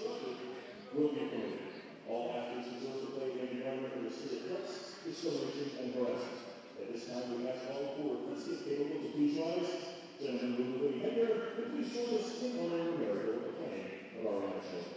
instructed will be promoted. All athletes reserved to play in the environment of restricted threats, discrimination, and harassment. At this time, we ask all who are capable to please rise. Gentlemen, we will be here, and please join us in honoring America with the playing of our national anthem.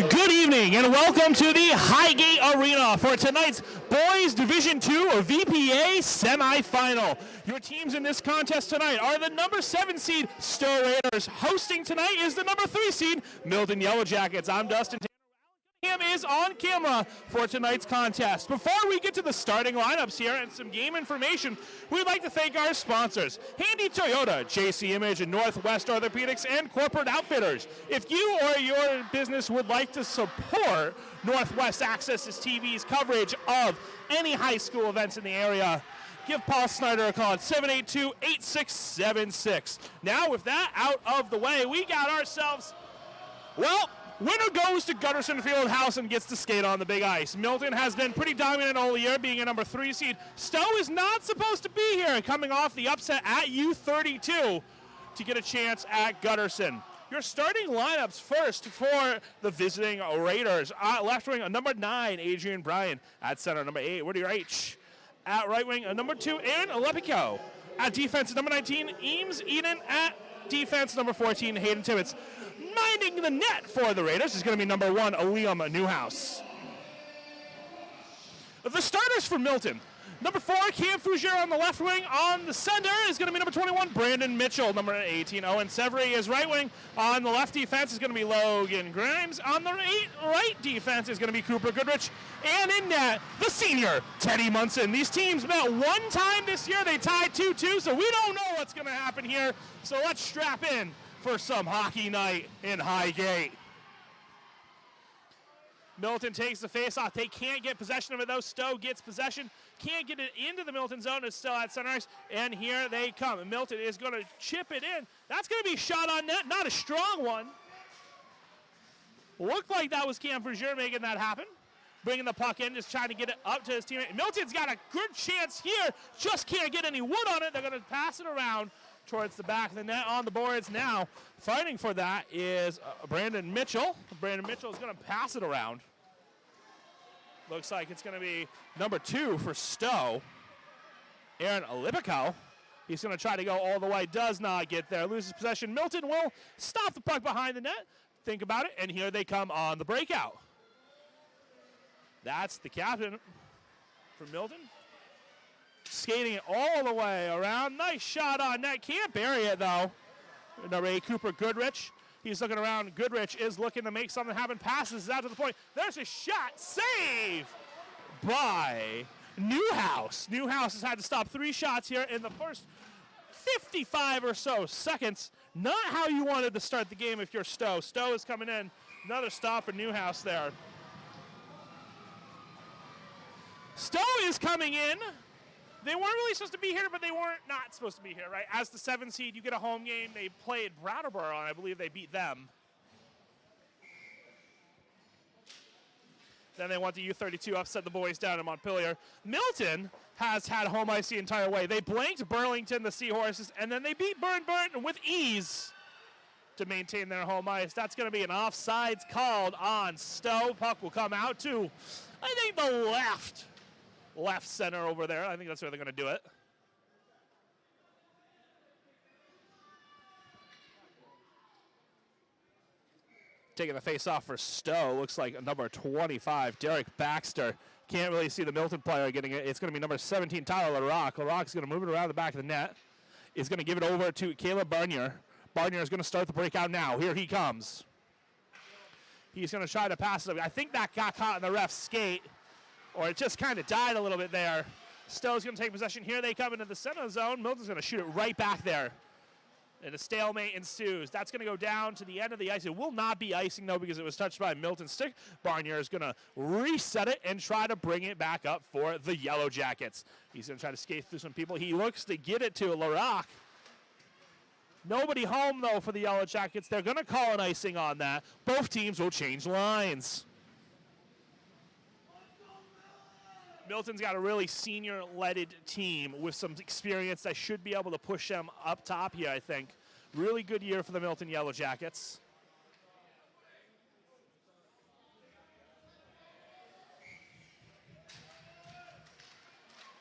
Good evening and welcome to the Highgate Arena for tonight's Boys Division II VPA semifinal. Your teams in this contest tonight are the number 7 seed Stowe Raiders. Hosting tonight is the number 3 seed Milton Yellowjackets. I'm Dustin Tanner. Alan Cunningham is on camera for tonight's contest. Before we get to the starting lineups here and some game information, we'd like to thank our sponsors, Handy Toyota, JC Image, and Northwest Orthopedics, and Corporate Outfitters. If you or your business would like to support Northwest Access's TV's coverage of any high school events in the area, give Paul Snyder a call at 782-8676. Now, with that out of the way, we got ourselves, well, winner goes to Gutterson Fieldhouse and gets to skate on the big ice. Milton has been pretty dominant all year, being a number 3 seed. Stowe is not supposed to be here, coming off the upset at U32 to get a chance at Gutterson. Your starting lineups first for the visiting Raiders. Left wing, number 9, Adrian Bryan. At center, number 8, Woody Reich. At right wing, number 2, Aaron Alepico. At defense, number 19, Eames Eden. At defense, number 14, Hayden Tibbetts. Minding the net for the Raiders is going to be number 1, Liam Newhouse. The starters for Milton. Number 4, Cam Fougere on the left wing. On the center is going to be number 21, Brandon Mitchell. Number 18, Owen Severy is right wing. On the left defense is going to be Logan Grimes. On the right defense is going to be Cooper Goodrich. And in net, the senior, Teddy Munson. These teams met one time this year. They tied 2-2, so we don't know what's going to happen here. So let's strap in for some hockey night in Highgate. Milton takes the face-off. They can't get possession of it, though. Stowe gets possession. Can't get it into the Milton zone. It's still at center ice, and here they come. Milton is going to chip it in. That's going to be shot on net. Not a strong one. Looked like that was Cam Fougere making that happen. Bringing the puck in, just trying to get it up to his teammate. Milton's got a good chance here. Just can't get any wood on it. They're going to pass it around towards the back of the net. On the boards now. Fighting for that is Brandon Mitchell. Brandon Mitchell is going to pass it around. Looks like it's going to be number 2 for Stowe, Aaron Alepico. He's going to try to go all the way. Does not get there. Loses possession. Milton will stop the puck behind the net. Think about it. And here they come on the breakout. That's the captain for Milton. Skating it all the way around. Nice shot on net. Can't bury it, though. Number 8, Cooper Goodrich. He's looking around. Goodrich is looking to make something happen. Passes out to the point. There's a shot. Save by Newhouse. Newhouse has had to stop 3 shots here in the first 55 or so seconds. Not how you wanted to start the game if you're Stowe. Stowe is coming in. Another stop for Newhouse there. Stowe is coming in. They weren't really supposed to be here, but they weren't not supposed to be here, right? As the 7 seed, you get a home game. They played Brattleboro, and I believe they beat them. Then they went to U32, upset the boys down in Montpelier. Milton has had home ice the entire way. They blanked Burlington, the Seahorses, and then they beat Burn with ease to maintain their home ice. That's going to be an offsides called on Stowe. Puck will come out to, I think, the left center over there. I think that's where they're going to do it. Taking the face off for Stowe. Looks like number 25, Derek Baxter. Can't really see the Milton player getting it. It's going to be number 17, Tyler LaRock. LaRock's going to move it around the back of the net. Is going to give it over to Caleb Barnier. Barnier is going to start the breakout now. Here he comes. He's going to try to pass it. I think that got caught in the ref's skate, or it just kind of died a little bit there. Stowe's going to take possession. Here they come into the center zone. Milton's going to shoot it right back there. And a stalemate ensues. That's going to go down to the end of the ice. It will not be icing, though, because it was touched by Milton's stick. Barnier is going to reset it and try to bring it back up for the Yellow Jackets. He's going to try to skate through some people. He looks to get it to LaRock. Nobody home, though, for the Yellow Jackets. They're going to call an icing on that. Both teams will change lines. Milton's got a really senior-leaded team with some experience that should be able to push them up top here, I think. Really good year for the Milton Yellowjackets.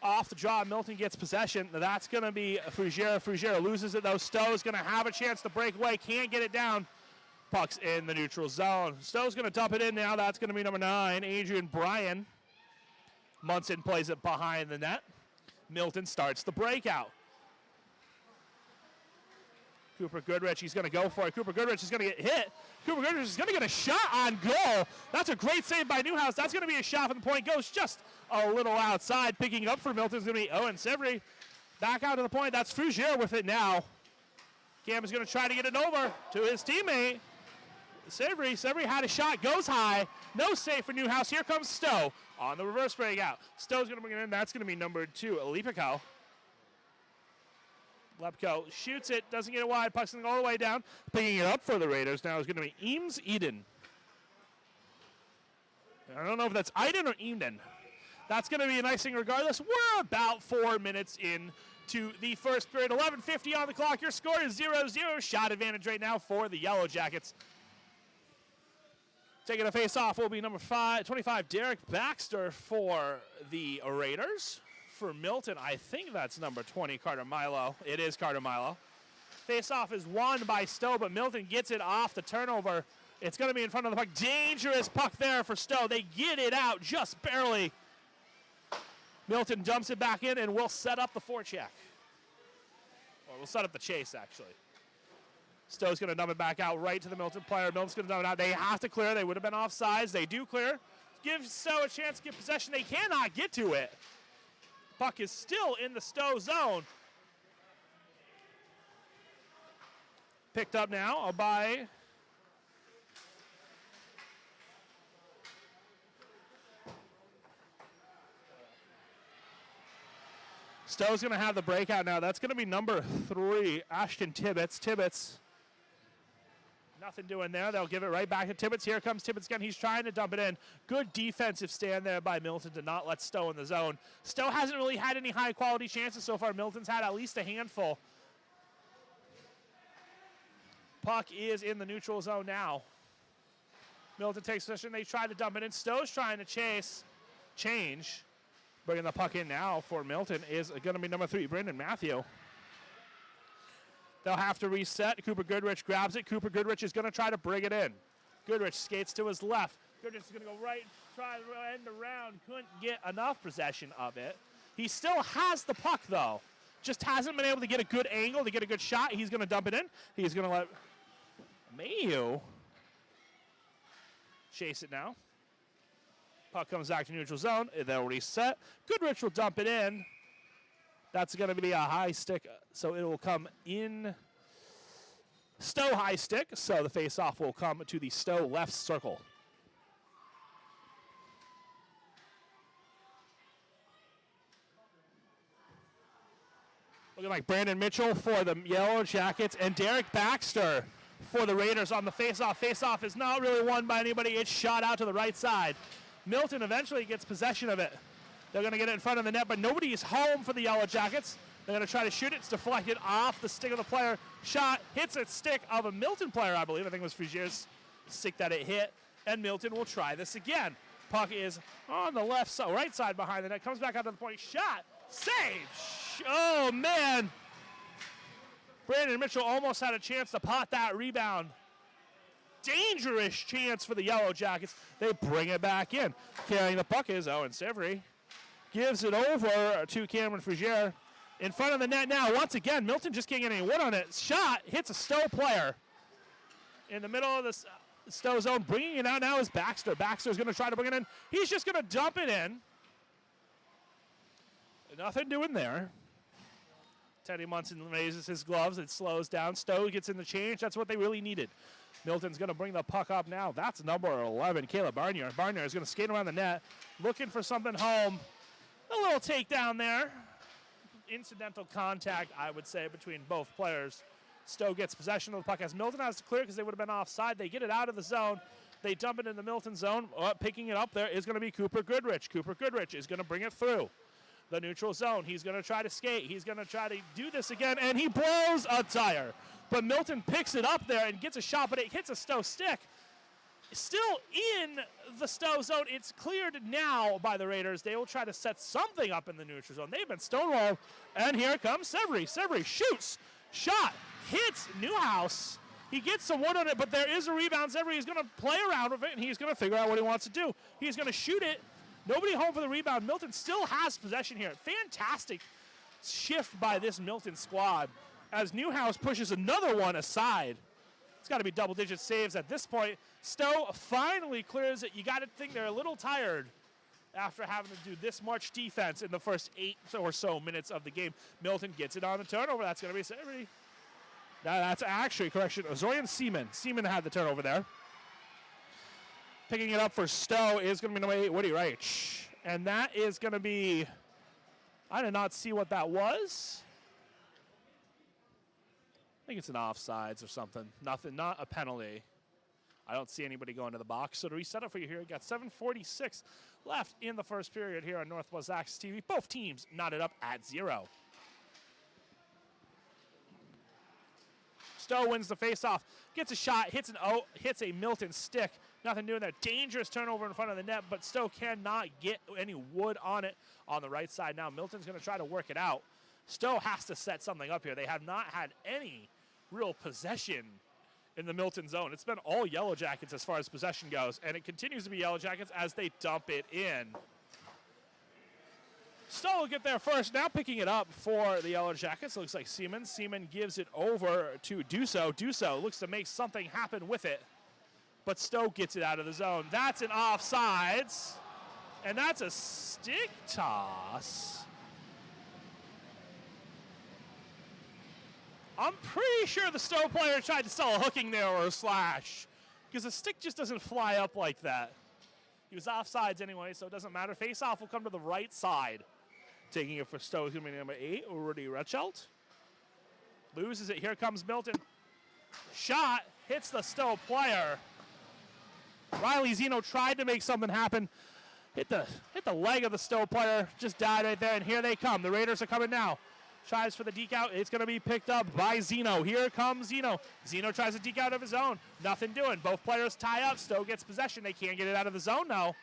Off the draw, Milton gets possession. That's going to be Frugera. Frugera loses it, though. Stowe's going to have a chance to break away. Can't get it down. Puck's in the neutral zone. Stowe's going to dump it in now. That's going to be number 9, Adrian Bryan. Munson plays it behind the net. Milton starts the breakout. Cooper Goodrich, he's going to go for it. Cooper Goodrich is going to get hit. Cooper Goodrich is going to get a shot on goal. That's a great save by Newhouse. That's going to be a shot from the point. Goes just a little outside. Picking up for Milton is going to be Owen Severy. Back out to the point. That's Frugere with it now. Cam is going to try to get it over to his teammate. Severy had a shot, goes high. No save for Newhouse. Here comes Stowe on the reverse breakout. Stowe's going to bring it in. That's going to be number 2, Lepko. Lepko shoots it, doesn't get it wide. Puck's going all the way down. Picking it up for the Raiders now is going to be Eames Eden. I don't know if that's Iden or Eden. That's going to be an icing regardless. We're about 4 minutes in to the first period. 11:50 on the clock. Your score is 0-0. Shot advantage right now for the Yellow Jackets. Taking a face-off will be number 25, Derek Baxter for the Raiders. For Milton, I think that's number 20, Carter Milo. It is Carter Milo. Face-off is won by Stowe, but Milton gets it off the turnover. It's going to be in front of the puck. Dangerous puck there for Stowe. They get it out just barely. Milton dumps it back in and will set up the forecheck. Or we'll set up the chase, actually. Stowe's going to dump it back out right to the Milton player. Milton's going to dump it out. They have to clear. They would have been offsides. They do clear. Give Stowe a chance to get possession. They cannot get to it. Puck is still in the Stowe zone. Picked up now by Stowe's going to have the breakout now. That's going to be number 3, Ashton Tibbetts. Tibbetts, nothing doing there. They'll give it right back to Tibbetts. Here comes Tibbetts again. He's trying to dump it in. Good defensive stand there by Milton to not let Stowe in the zone. Stowe hasn't really had any high-quality chances so far. Milton's had at least a handful. Puck is in the neutral zone now. Milton takes possession. They try to dump it in. Stowe's trying to change. Bringing the puck in now for Milton is going to be number 3, Brendan Matthew. They'll have to reset. Cooper Goodrich grabs it. Cooper Goodrich is going to try to bring it in. Goodrich skates to his left. Goodrich is going to go right, try to end around. Couldn't get enough possession of it. He still has the puck, though. Just hasn't been able to get a good angle, to get a good shot. He's going to dump it in. He's going to let Mayu chase it now. Puck comes back to neutral zone. They'll reset. Goodrich will dump it in. That's going to be a high stick, so it will come in Stowe high stick. So the face-off will come to the Stowe left circle. Looking like Brandon Mitchell for the Yellow Jackets and Derek Baxter for the Raiders on the face-off. Face-off is not really won by anybody. It's shot out to the right side. Milton eventually gets possession of it. They're going to get it in front of the net, but nobody is home for the Yellow Jackets. They're going to try to shoot it. It's deflected off the stick of the player. Shot hits a stick of a Milton player, I believe. I think it was Frigier's stick that it hit. And Milton will try this again. Puck is on the left side, right side behind the net. Comes back out to the point. Shot. Save. Oh, man. Brandon Mitchell almost had a chance to pot that rebound. Dangerous chance for the Yellow Jackets. They bring it back in. Carrying the puck is Owen Sivry. Gives it over to Cameron Frigier. In front of the net now. Once again, Milton just can't get any wood on it. Shot hits a Stowe player. In the middle of the Stowe zone. Bringing it out now is Baxter. Baxter's going to try to bring it in. He's just going to dump it in. Nothing doing there. Teddy Munson raises his gloves. It slows down. Stowe gets in the change. That's what they really needed. Milton's going to bring the puck up now. That's number 11, Caleb Barnier. Barnier is going to skate around the net, looking for something home. A little takedown there. Incidental contact, I would say, between both players. Stowe gets possession of the puck as Milton has to clear because they would have been offside. They get it out of the zone. They dump it in the Milton zone. Picking it up there is going to be Cooper Goodrich. Cooper Goodrich is going to bring it through the neutral zone. He's going to try to skate. He's going to try to do this again, and he blows a tire. But Milton picks it up there and gets a shot, but it hits a Stowe stick. Still in the Stowe zone. It's cleared now by the Raiders. They will try to set something up in the neutral zone. They've been stonewalled, and here comes Sivry. Sivry shoots, shot, hits Newhouse. He gets some wood on it, but there is a rebound. Sivry is going to play around with it, and he's going to figure out what he wants to do. He's going to shoot it. Nobody home for the rebound. Milton still has possession here. Fantastic shift by this Milton squad as Newhouse pushes another one aside. It's got to be double-digit saves at this point. Stowe finally clears it. You got to think they're a little tired after having to do this much defense in the first 8 or so minutes of the game. Milton gets it on the turnover. That's going to be Sivry. That's actually, correction, Zorian Seaman. Seaman had the turnover there. Picking it up for Stowe is going to be number 8, Woody Reich. And that is going to be, I did not see what that was. I think it's an offsides or something. Nothing, not a penalty. I don't see anybody going to the box. So to reset it for you here, we got 7:46 left in the first period here on Northwest Access TV. Both teams knotted up at 0. Stowe wins the faceoff, gets a shot, hits a Milton stick. Nothing doing there. Dangerous turnover in front of the net, but Stowe cannot get any wood on it on the right side. Now Milton's going to try to work it out. Stowe has to set something up here. They have not had any real possession in the Milton zone. It's been all Yellow Jackets as far as possession goes, and it continues to be Yellow Jackets as they dump it in. Stowe will get there first. Now picking it up for the Yellow Jackets. Looks like Seaman. Seaman gives it over to Duso. Duso looks to make something happen with it, but Stowe gets it out of the zone. That's an offsides, and that's a stick toss. I'm pretty sure the Stowe player tried to sell a hooking there or a slash, because the stick just doesn't fly up like that. He was offsides anyway, so it doesn't matter. Face-off will come to the right side. Taking it for Stowe is going to be number 8, Rudy Rechelt. Loses it. Here comes Milton. Shot hits the Stowe player. Riley Zeno tried to make something happen. Hit the leg of the Stowe player. Just died right there, and here they come. The Raiders are coming now. Tries for the deke out. It's going to be picked up by Zeno. Here comes Zeno. Zeno tries to deke out of his own. Nothing doing. Both players tie up. Stowe gets possession. They can't get it out of the zone now.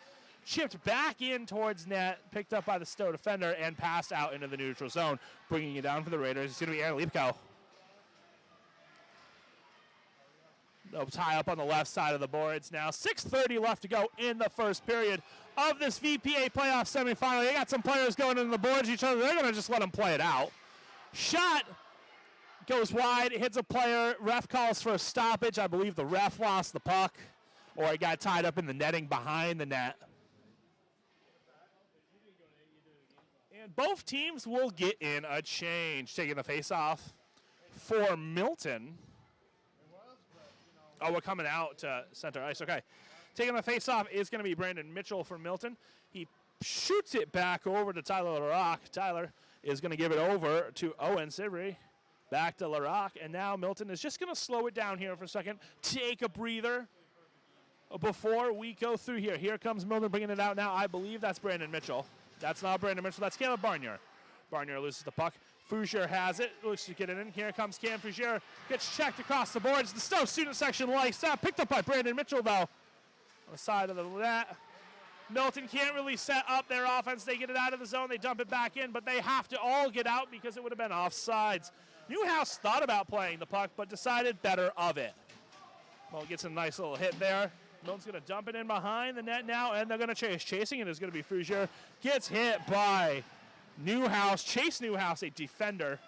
Chipped back in towards net. Picked up by the Stowe defender and passed out into the neutral zone. Bringing it down for the Raiders. It's going to be Aaron Liepko. They'll tie up on the left side of the boards now. 6:30 left to go in the first period of this VPA playoff semifinal. They got some players going into the boards each other. They're going to just let them play it out. Shot goes wide, hits a player. Ref calls for a stoppage. I believe the ref lost the puck, or he got tied up in the netting behind the net. And both teams will get in a change. Taking the face-off for Milton. Oh, we're coming out to center ice. Okay. Taking the face-off is going to be Brandon Mitchell for Milton. He shoots it back over to Tyler LaRock. Tyler is going to give it over to Owen Sivry. Back to LaRock, and now Milton is just going to slow it down here for a second. Take a breather. before we go through here. Here comes Milton bringing it out now. I believe that's Brandon Mitchell. That's not Brandon Mitchell. That's Caleb Barnier. Barnier loses the puck. Fougere has it. Looks to get it in. Here comes Cam Fougere. Gets checked across the boards. The Stowe student section likes that. Picked up by Brandon Mitchell, though. On the side of the net. Milton can't really set up their offense. They get it out of the zone. They dump it back in, but they have to all get out because it would have been offsides. Newhouse thought about playing the puck, but decided better of it. Well, gets a nice little hit there. Milton's going to dump it in behind the net now, and they're going to chase. Chasing it is going to be Fougere. Gets hit by Newhouse. Chase Newhouse, a defender.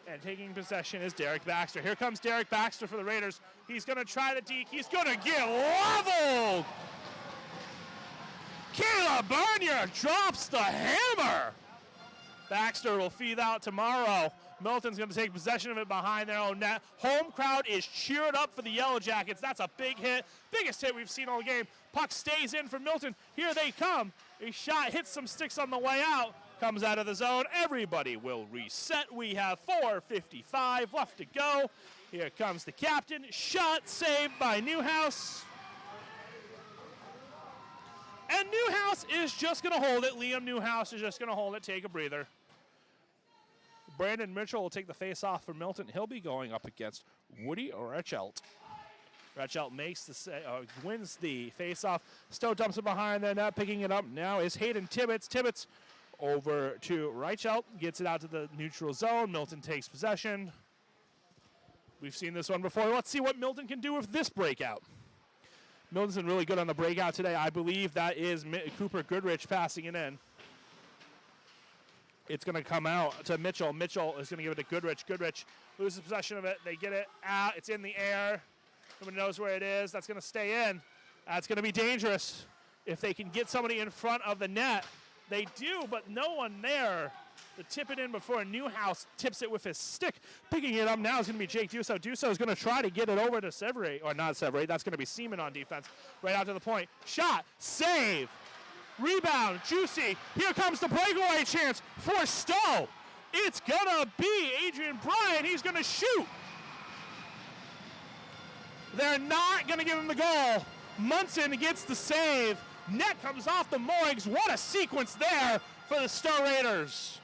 And taking possession is Derek Baxter. Here comes Derek Baxter for the Raiders. He's going to try to deke. He's going to get leveled. Caleb Barnier drops the hammer. Baxter will feed out tomorrow. Milton's going to take possession of it behind their own net. Home crowd is cheered up for the Yellowjackets. That's a big hit. Biggest hit we've seen all game. Puck stays in for Milton. Here they come. A shot hits some sticks on the way out. Comes out of the zone. Everybody will reset. We have 4:55 left to go. Here comes the captain. Shot saved by Newhouse. And Newhouse is just going to hold it. Liam Newhouse is just going to hold it, take a breather. Brandon Mitchell will take the face-off for Milton. He'll be going up against Woody Reichelt. Reichelt makes wins the face-off. Stowe dumps it behind the net, picking it up now is Hayden Tibbetts. Tibbetts over to Reichelt, gets it out to the neutral zone. Milton takes possession. We've seen this one before. Let's see what Milton can do with this breakout. Milton's been really good on the breakout today. I believe that is Cooper Goodrich passing it in. It's going to come out to Mitchell. Mitchell is going to give it to Goodrich. Goodrich loses possession of it. They get it out. It's in the air. Nobody knows where it is. That's going to stay in. That's going to be dangerous. If they can get somebody in front of the net, they do, but no one there to tip it in before Newhouse tips it with his stick. Picking it up now is going to be Jake Dusso. Dusso is going to try to get it over to Severi, or not Severi. That's going to be Seaman on defense. Right out to the point. Shot. Save. Rebound. Juicy. Here comes the breakaway chance for Stowe. It's going to be Adrian Bryan. He's going to shoot. They're not going to give him the goal. Munson gets the save. Net comes off the moorings. What a sequence there for the Stowe Raiders.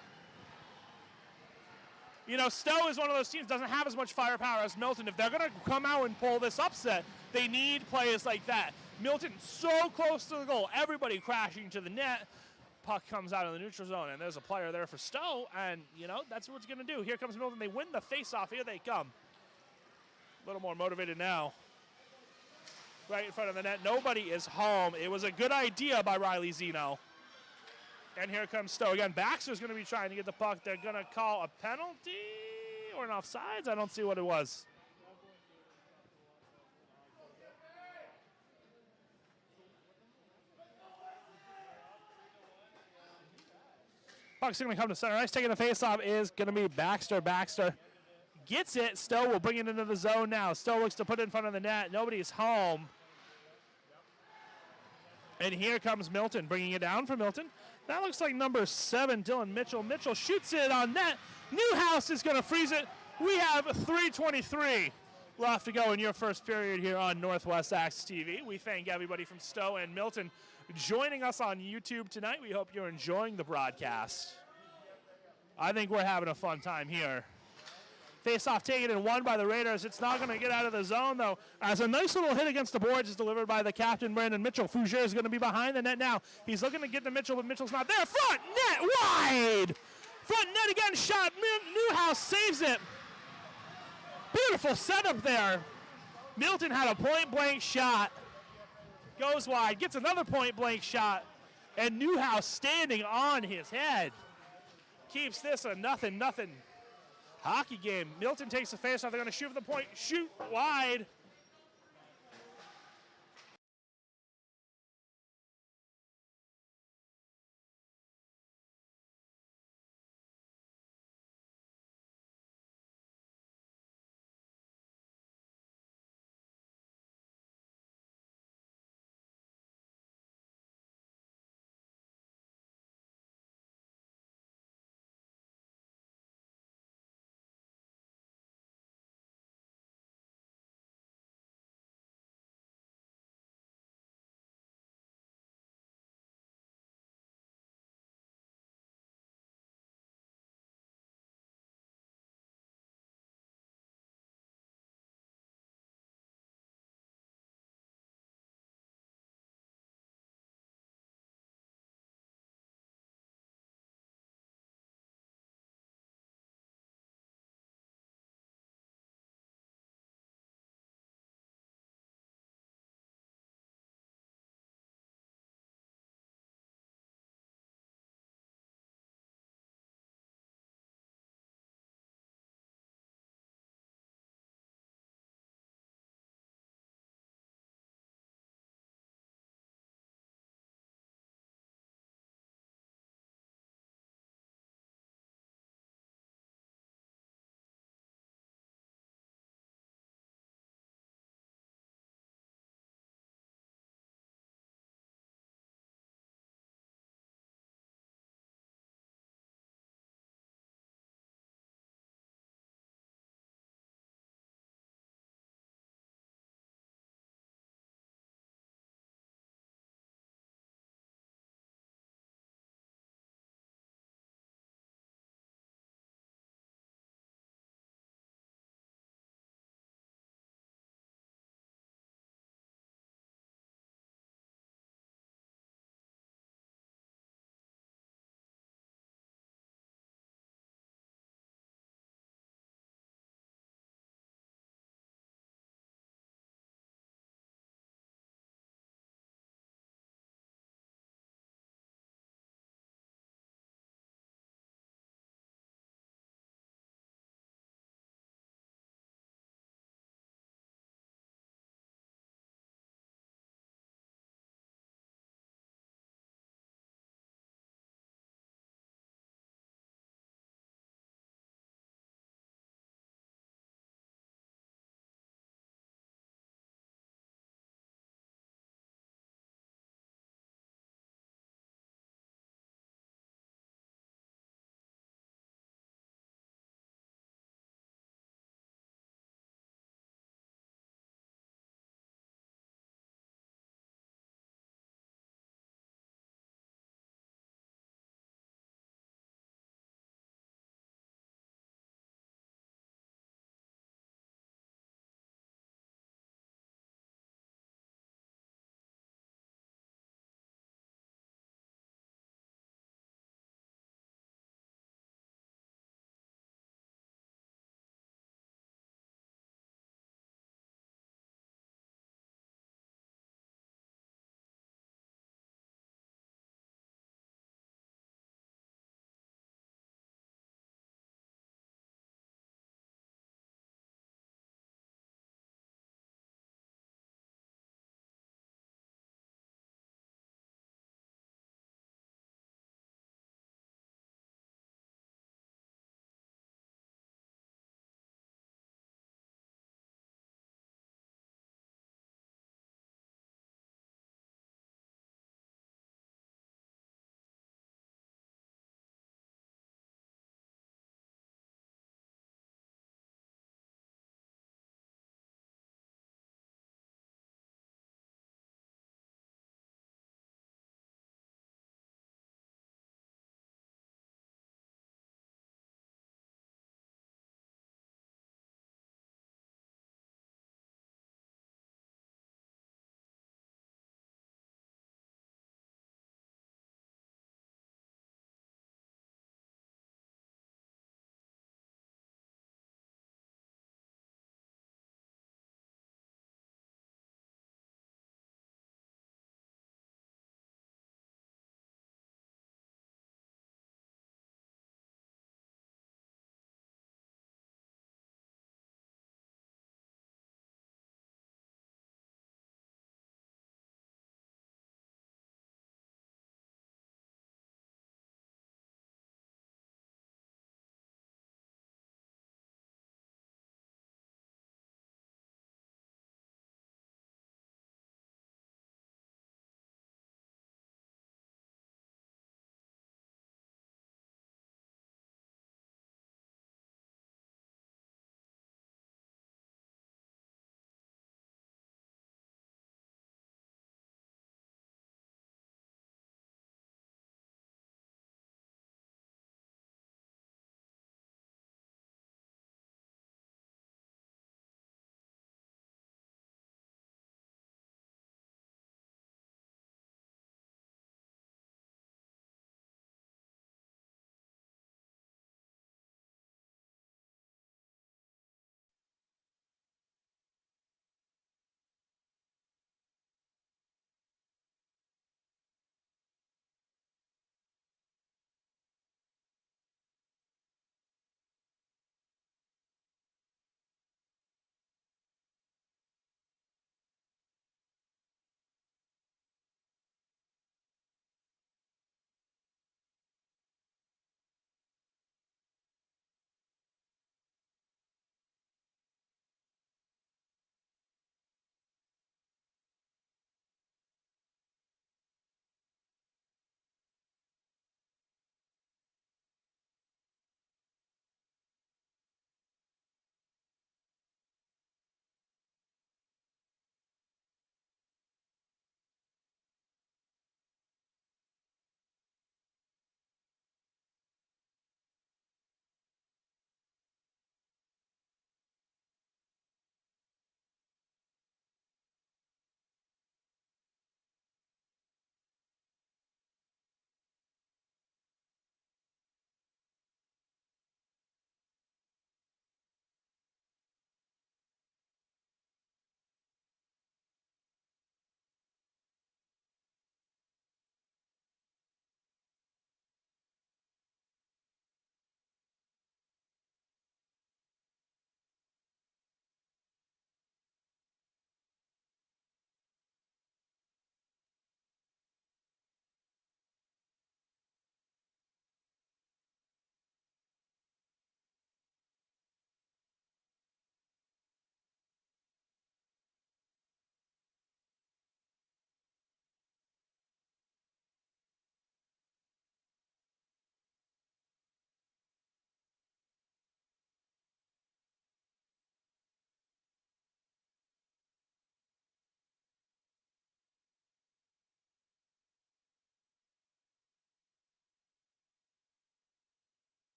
You know, Stowe is one of those teams that doesn't have as much firepower as Milton. If they're going to come out and pull this upset, they need players like that. Milton so close to the goal. Everybody crashing to the net. Puck comes out of the neutral zone, and there's a player there for Stowe, and, you know, that's what it's going to do. Here comes Milton. They win the face-off. Here they come. A little more motivated now. Right in front of the net. Nobody is home. It was a good idea by Riley Zeno. And here comes Stowe again. Baxter's going to be trying to get the puck. They're going to call a penalty or an offsides. I don't see what it was. Puck's going to come to center ice. Taking the face-off is going to be Baxter. Baxter gets it. Stowe will bring it into the zone now. Stowe looks to put it in front of the net. Nobody's home. And here comes Milton, bringing it down for Milton. That looks like number 7, Dylan Mitchell. Mitchell shoots it on net. Newhouse is going to freeze it. We have 3:23 left to go in your first period here on Northwest Access TV. We thank everybody from Stowe and Milton joining us on YouTube tonight. We hope you're enjoying the broadcast. I think we're having a fun time here. Face-off taken and won by the Raiders. It's not going to get out of the zone, though, as a nice little hit against the boards is delivered by the captain, Brandon Mitchell. Fougere is going to be behind the net now. He's looking to get to Mitchell, but Mitchell's not there. Front net, wide! Front net again, shot. Newhouse saves it. Beautiful setup there. Milton had a point-blank shot. Goes wide, gets another point-blank shot. And Newhouse standing on his head. Keeps this a 0-0 hockey game. Milton takes the face off. They're going to shoot for the point. Shoot wide.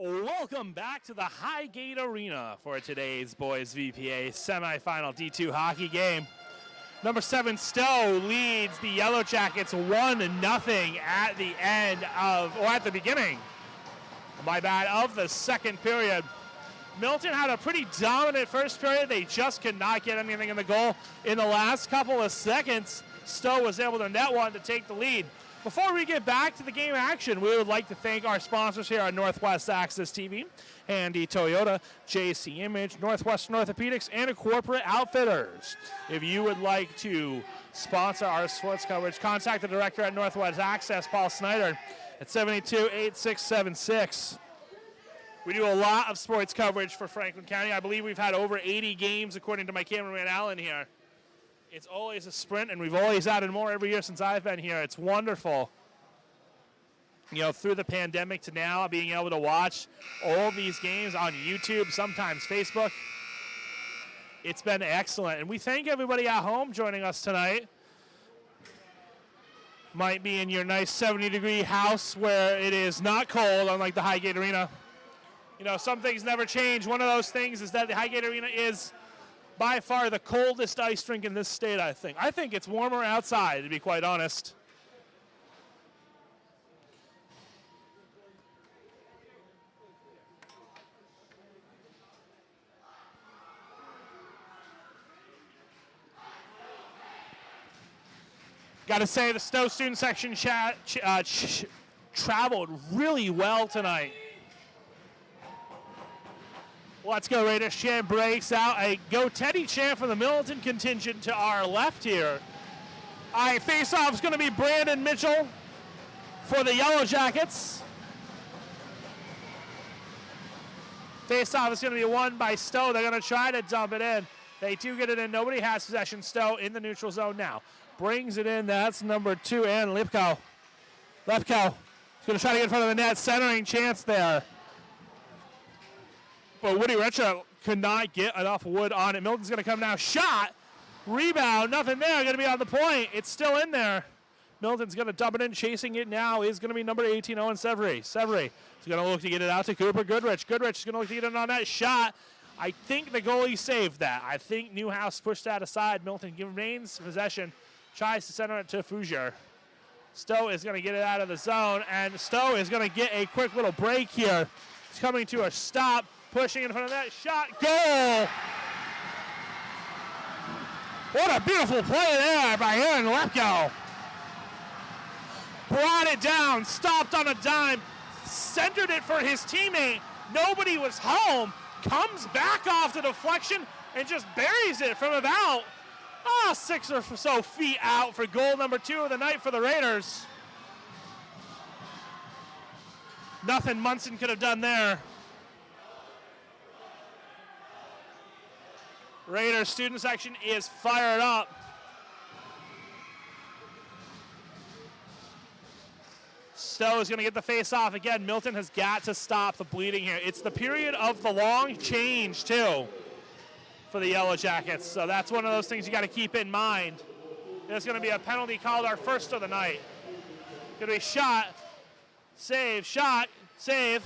Welcome back to the Highgate Arena for today's boys VPA semifinal D2 hockey game. Number 7 Stowe leads the Yellowjackets 1-0 at the end of, or at the beginning, my bad, of the second period. Milton had a pretty dominant first period. They just could not get anything in the goal. In the last couple of seconds, Stowe was able to net one to take the lead. Before we get back to the game action, we would like to thank our sponsors here on Northwest Access TV, Handy Toyota, JC Image, Northwestern Orthopedics, and Corporate Outfitters. If you would like to sponsor our sports coverage, contact the director at Northwest Access, Paul Snyder, at 782-8676. We do a lot of sports coverage for Franklin County. I believe we've had over 80 games, according to my cameraman Alan here. It's always a sprint, and we've always added more every year since I've been here. It's wonderful. You know, through the pandemic to now, being able to watch all these games on YouTube, sometimes Facebook. It's been excellent. And we thank everybody at home joining us tonight. Might be in your nice 70-degree house where it is not cold, unlike the Highgate Arena. You know, some things never change. One of those things is that the Highgate Arena is by far the coldest ice rink in this state, I think. I think it's warmer outside, to be quite honest. Got to say, the Stowe student section traveled really well tonight. Let's go Raiders chant breaks out. A go Teddy chant from the Milton contingent to our left here. All right, face-off is going to be Brandon Mitchell for the Yellowjackets. Face-off is going to be won by Stowe. They're going to try to dump it in. They do get it in. Nobody has possession. Stowe in the neutral zone now. Brings it in. That's number 2, and Lipko. Lipko is going to try to get in front of the net. Centering chance there. But Woody Retcher could not get enough wood on it. Milton's going to come now. Shot. Rebound. Nothing there. Going to be on the point. It's still in there. Milton's going to dump it in. Chasing it now is going to be number 18, Owen Severy. Severy is going to look to get it out to Cooper Goodrich. Goodrich is going to look to get it on that shot. I think the goalie saved that. I think Newhouse pushed that aside. Milton remains possession. Tries to center it to Fougere. Stowe is going to get it out of the zone. And Stowe is going to get a quick little break here. It's coming to a stop. Pushing in front of that shot. Goal! What a beautiful play there by Aaron Lepko. Brought it down, stopped on a dime, centered it for his teammate. Nobody was home. Comes back off the deflection and just buries it from about 6 or so feet out for goal number 2 of the night for the Raiders. Nothing Munson could have done there. Raiders student section is fired up. Stowe is going to get the face off again. Milton has got to stop the bleeding here. It's the period of the long change, too, for the Yellowjackets. So that's one of those things you got to keep in mind. There's going to be a penalty called, our first of the night. Going to be shot, save, shot, save.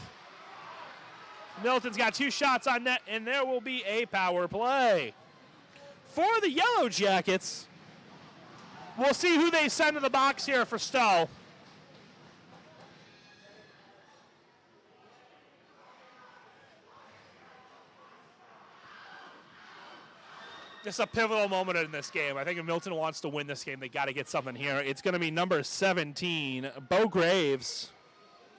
Milton's got 2 shots on net, and there will be a power play. For the Yellowjackets, we'll see who they send to the box here for Stowe. Just a pivotal moment in this game. I think if Milton wants to win this game, they got to get something here. It's going to be number 17, Bo Graves.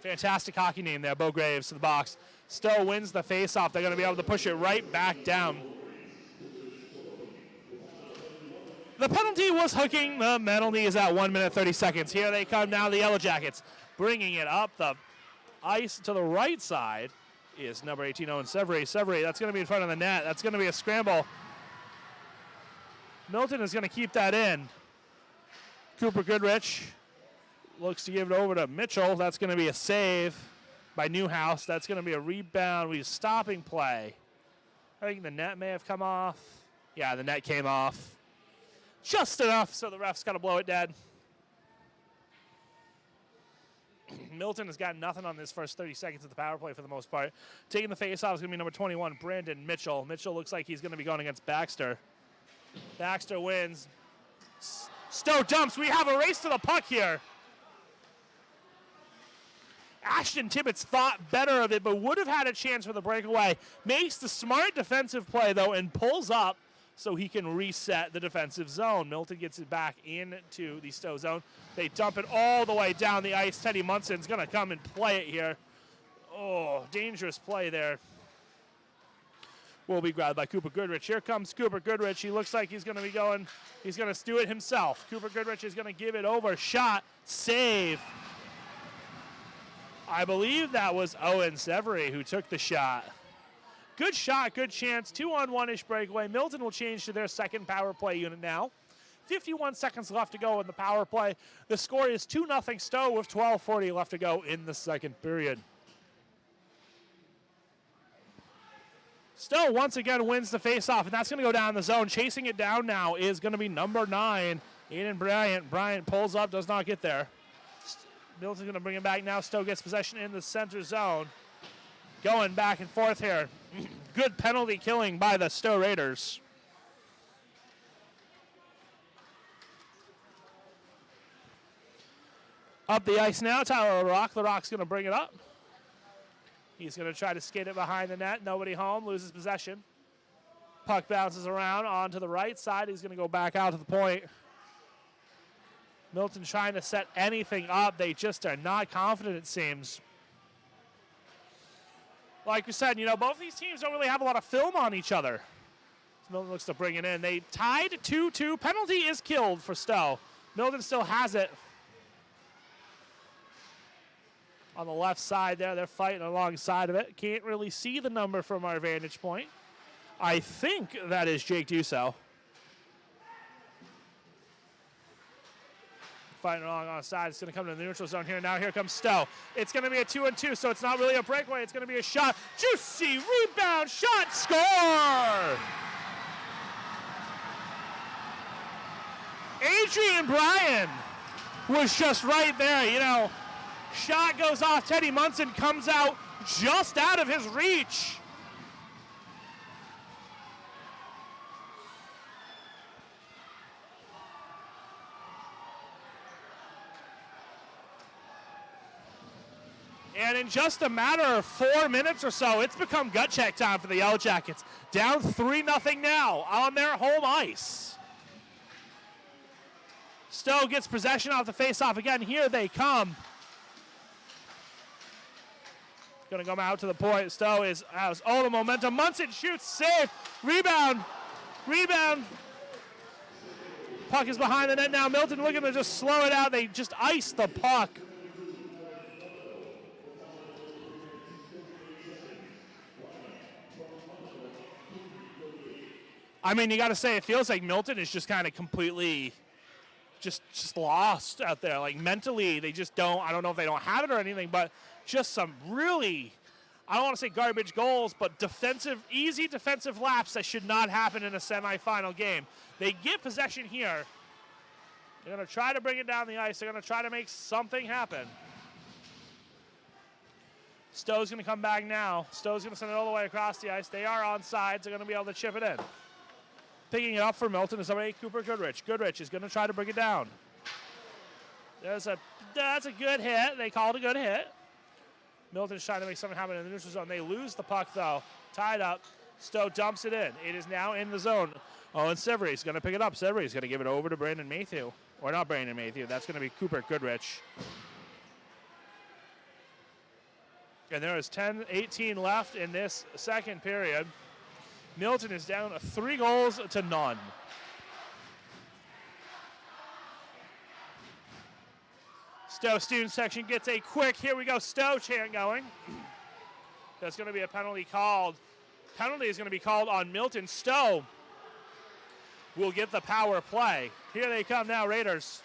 Fantastic hockey name there, Bo Graves to the box. Stowe wins the faceoff. They're going to be able to push it right back down. The penalty was hooking. The penalty is at 1 minute 30 seconds. Here they come now, the Yellowjackets. Bringing it up the ice to the right side is number 18, Owen Severy. Severy, that's going to be in front of the net. That's going to be a scramble. Milton is going to keep that in. Cooper Goodrich looks to give it over to Mitchell. That's going to be a save by Newhouse. That's going to be a rebound. We stopping play. I think the net may have come off. Yeah, the net came off. Just enough, so the ref's got to blow it dead. Milton has got nothing on this first 30 seconds of the power play for the most part. Taking the face-off is going to be number 21, Brandon Mitchell. Mitchell looks like he's going to be going against Baxter. Baxter wins. Stowe dumps. We have a race to the puck here. Ashton Tibbetts thought better of it, but would have had a chance for the breakaway. Makes the smart defensive play, though, and pulls up so he can reset the defensive zone. Milton gets it back into the Stowe zone. They dump it all the way down the ice. Teddy Munson's going to come and play it here. Oh, dangerous play there. Will be grabbed by Cooper Goodrich. Here comes Cooper Goodrich. He looks like he's going to be going. He's going to do it himself. Cooper Goodrich is going to give it over. Shot. Save. I believe that was Owen Severy who took the shot. Good shot, good chance. 2-on-1-ish breakaway. Milton will change to their second power play unit now. 51 seconds left to go in the power play. The score is 2-0 Stowe with 12:40 left to go in the second period. Stowe once again wins the faceoff, and that's going to go down the zone. Chasing it down now is going to be number 9, Aiden Bryant. Bryant pulls up, does not get there. Milton's going to bring it back now. Stowe gets possession in the center zone. Going back and forth here. Good penalty killing by the Stowe Raiders. Up the ice now, Tyler LaRock. LaRock's going to bring it up. He's going to try to skate it behind the net. Nobody home, loses possession. Puck bounces around onto the right side. He's going to go back out to the point. Milton trying to set anything up. They just are not confident, it seems. Like we said, you know, both these teams don't really have a lot of film on each other. So Milton looks to bring it in. They tied 2-2. Penalty is killed for Stowe. Milton still has it. On the left side there, they're fighting alongside of it. Can't really see the number from our vantage point. I think that is Jake Dusso. Fighting along on the side. It's going to come to the neutral zone here. Now here comes Stowe. It's going to be a 2-2, so it's not really a breakaway. It's going to be a shot. Juicy rebound, shot, score! Adrian Bryan was just right there, you know. Shot goes off. Teddy Munson comes out just out of his reach. And in just a matter of 4 minutes or so, it's become gut check time for the Yellowjackets. Down 3-0 now on their home ice. Stowe gets possession off the faceoff again. Here they come. Going to come out to the point. Stowe has all the momentum. Munson shoots, save, rebound. Puck is behind the net now. Milton looking to just slow it out. They just ice the puck. I mean, you got to say, it feels like Milton is just kind of completely just lost out there. Like, mentally, they just don't, I don't know if they don't have it or anything, but just some really, I don't want to say garbage goals, but easy defensive laps that should not happen in a semifinal game. They get possession here. They're going to try to bring it down the ice. They're going to try to make something happen. Stowe's going to come back now. Stowe's going to send it all the way across the ice. They are on sides. They're going to be able to chip it in. Picking it up for Milton is already Cooper Goodrich. Goodrich is going to try to bring it down. That's a good hit. They called a good hit. Milton's trying to make something happen in the neutral zone. They lose the puck, though. Tied up. Stowe dumps it in. It is now in the zone. Owen Severy's going to pick it up. Severy's going to give it over to Brandon Mayhew. Or not Brandon Mayhew. That's going to be Cooper Goodrich. And there is 10-18 left in this second period. Milton is down 3-0. Stowe student section gets a quick, here we go, Stowe chant going. That's going to be a penalty called. Penalty is going to be called on Milton. Stowe will get the power play. Here they come now, Raiders.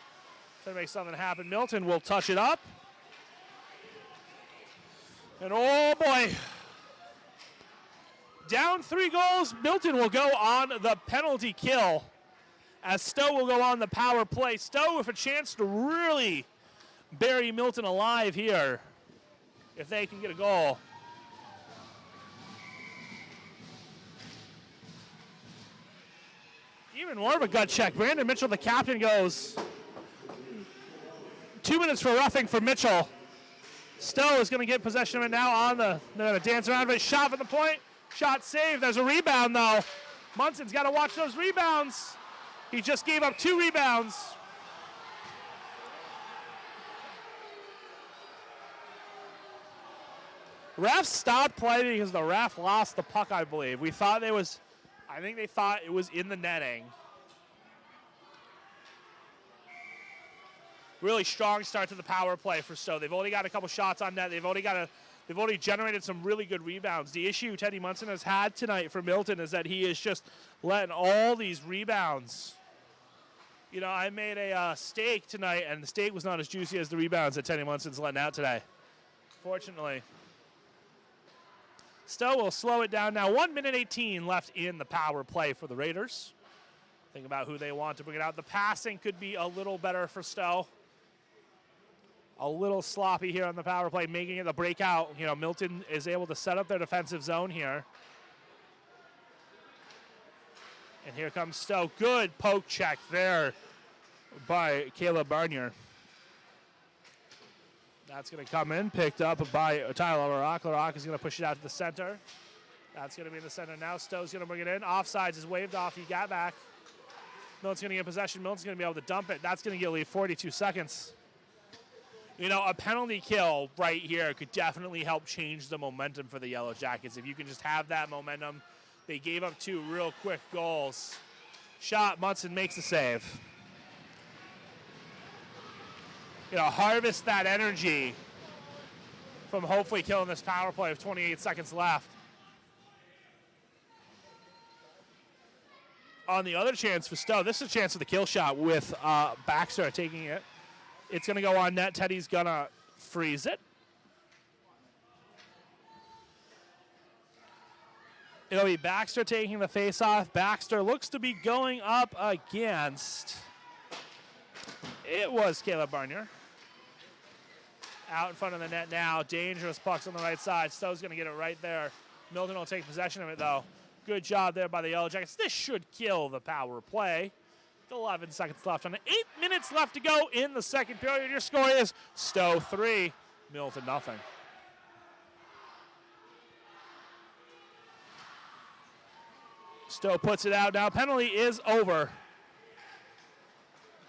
Trying to make something happen. Milton will touch it up. And oh boy. Down 3 goals. Milton will go on the penalty kill as Stowe will go on the power play. Stowe with a chance to really bury Milton alive here if they can get a goal. Even more of a gut check. Brandon Mitchell, the captain, goes 2 minutes for roughing for Mitchell. Stowe is going to get possession of it now they're going to dance around with it. Shot from the point. Shot saved. There's a rebound, though. Munson's got to watch those rebounds. He just gave up 2 rebounds. Ref stopped play because the ref lost the puck, I believe. I think they thought it was in the netting. Really strong start to the power play for Stowe. They've only got a couple shots on net. They've already generated some really good rebounds. The issue Teddy Munson has had tonight for Milton is that he is just letting all these rebounds. You know, I made a steak tonight, and the steak was not as juicy as the rebounds that Teddy Munson's letting out today. Fortunately. Stowe will slow it down now. 1 minute 18 left in the power play for the Raiders. Think about who they want to bring it out. The passing could be a little better for Stowe. A little sloppy here on the power play, making it the breakout. You know, Milton is able to set up their defensive zone here. And here comes Stowe. Good poke check there by Caleb Barnier. That's going to come in, picked up by Tyler LaRock. LaRock is going to push it out to the center. That's going to be in the center now. Stowe's going to bring it in. Offsides is waved off. He got back. Milton's going to get possession. Milton's going to be able to dump it. That's going to get lead 42 seconds. You know, a penalty kill right here could definitely help change the momentum for the Yellow Jackets. If you can just have that momentum. They gave up 2 real quick goals. Shot, Munson makes the save. You know, harvest that energy from hopefully killing this power play with 28 seconds left. On the other chance for Stowe, this is a chance for the kill shot with Baxter taking it. It's going to go on net. Teddy's going to freeze it. It'll be Baxter taking the face-off. Baxter looks to be going up against. It was Caleb Barnier. Out in front of the net now. Dangerous pucks on the right side. Stowe's going to get it right there. Milton will take possession of it, though. Good job there by the Yellow Jackets. This should kill the power play. 11 seconds left on it. 8 minutes left to go in the second period. Your score is Stowe 3, Milton nothing. Stowe puts it out now. Penalty is over.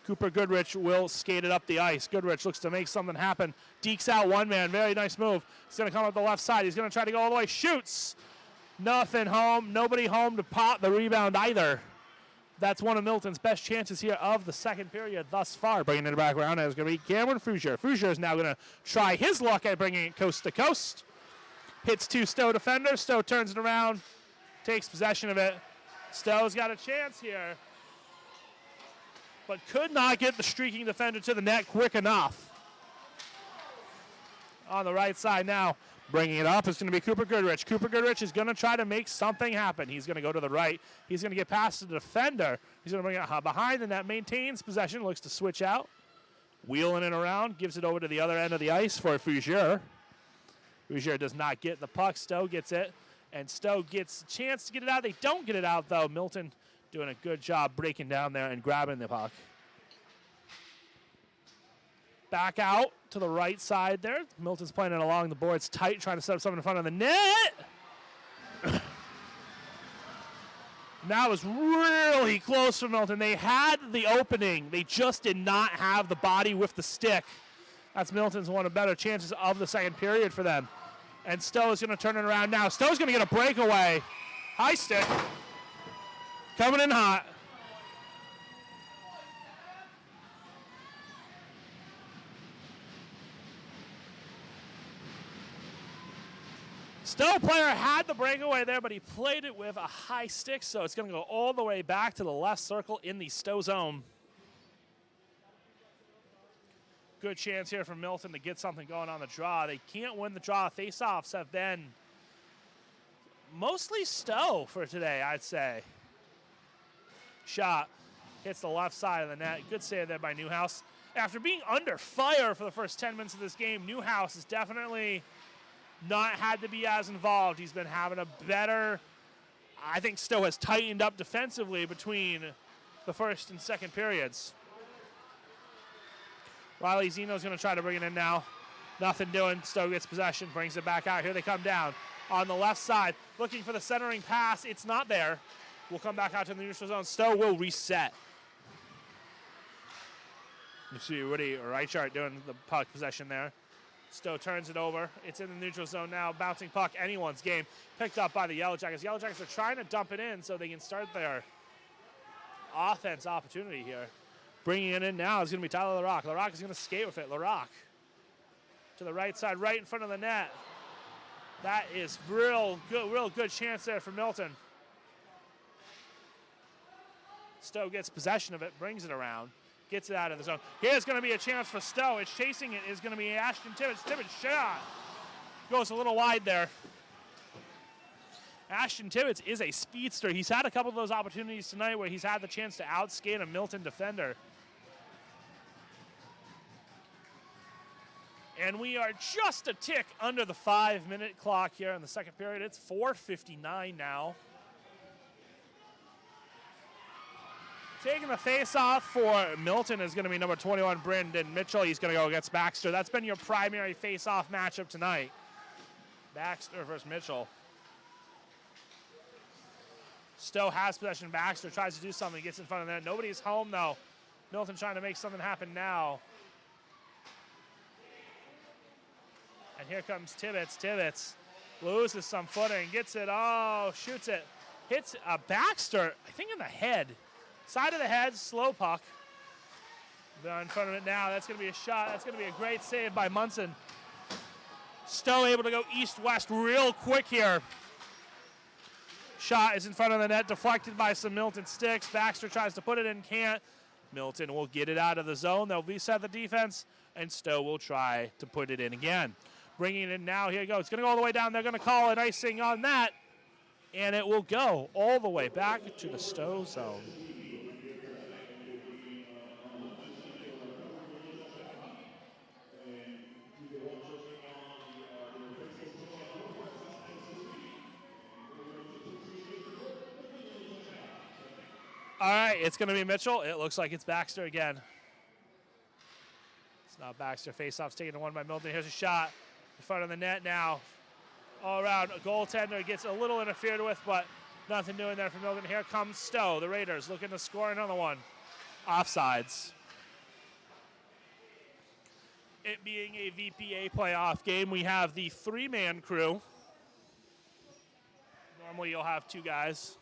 Cooper Goodrich will skate it up the ice. Goodrich looks to make something happen. Dekes out one man. Very nice move. He's going to come up the left side. He's going to try to go all the way. Shoots. Nothing home. Nobody home to pop the rebound either. That's one of Milton's best chances here of the second period thus far. Bringing it back around is going to be Cameron Frugier. Frugier is now going to try his luck at bringing it coast to coast. Hits 2 Stowe defenders. Stowe turns it around. Takes possession of it. Stowe's got a chance here, but could not get the streaking defender to the net quick enough. On the right side now, bringing it up is going to be Cooper Goodrich. Cooper Goodrich is going to try to make something happen. He's going to go to the right. He's going to get past the defender. He's going to bring it behind the net, maintains possession, looks to switch out. Wheeling it around, gives it over to the other end of the ice for Frugier. Frugier does not get the puck. Stowe gets it, and Stowe gets a chance to get it out. They don't get it out, though. Milton doing a good job breaking down there and grabbing the puck. Back out to the right side there. Milton's playing it along the boards tight, trying to set up something in front of the net. That was really close for Milton. They had the opening. They just did not have the body with the stick. That's Milton's one of the better chances of the second period for them. And Stowe is going to turn it around now. Stowe's going to get a breakaway. High stick. Coming in hot. Stowe player had the breakaway there, but he played it with a high stick, so it's going to go all the way back to the left circle in the Stowe zone. Good chance here for Milton to get something going on the draw. They can't win the draw. Face-offs have been mostly Stowe for today, I'd say. Shot hits the left side of the net. Good save there by Newhouse. After being under fire for the first 10 minutes of this game, Newhouse has definitely not had to be as involved. He's been having a better, I think Stowe has tightened up defensively between the first and second periods. Riley Zeno's going to try to bring it in now. Nothing doing. Stowe gets possession, brings it back out. Here they come down on the left side, looking for the centering pass. It's not there. We'll come back out to the neutral zone. Stowe will reset. You see Woody Reichart doing the puck possession there. Stowe turns it over. It's in the neutral zone now. Bouncing puck, anyone's game. Picked up by the Yellowjackets. Yellowjackets are trying to dump it in so they can start their offense opportunity here. Bringing it in now is going to be Tyler LaRock. LaRock is going to skate with it. LaRock to the right side, right in front of the net. That is real good chance there for Milton. Stowe gets possession of it, brings it around, gets it out of the zone. Here's going to be a chance for Stowe. It's chasing it is going to be Ashton Tibbetts. Tibbetts shot goes a little wide there. Ashton Tibbetts is a speedster. He's had a couple of those opportunities tonight where he's had the chance to outskate a Milton defender. And we are just a tick under the 5-minute clock here in the second period. It's 4:59 now. Taking the face-off for Milton is going to be number 21, Brandon Mitchell. He's going to go against Baxter. That's been your primary face-off matchup tonight. Baxter versus Mitchell. Stowe has possession. Baxter tries to do something, gets in front of that. Nobody's home, though. Milton trying to make something happen now. And here comes Tibbetts. Tibbetts loses some footing, gets it, shoots it. Hits a Baxter, I think in the head. Side of the head, slow puck. They're in front of it now. That's going to be a shot. That's going to be a great save by Munson. Stowe able to go east-west real quick here. Shot is in front of the net, deflected by some Milton sticks. Baxter tries to put it in, can't. Milton will get it out of the zone. They'll reset the defense, and Stowe will try to put it in again. Bringing it in now. Here it goes. It's going to go all the way down. They're going to call it icing on that, and it will go all the way back to the Stowe zone. All right, it's going to be Mitchell. It looks like it's Baxter again. It's not Baxter. Face-off's taken to one by Milton. Here's a shot in front of the net now. All around, a goaltender gets a little interfered with, but nothing doing there for Milton. Here comes Stowe. The Raiders looking to score another one. Offsides. It being a VPA playoff game, we have the three-man crew. Normally you'll have two guys.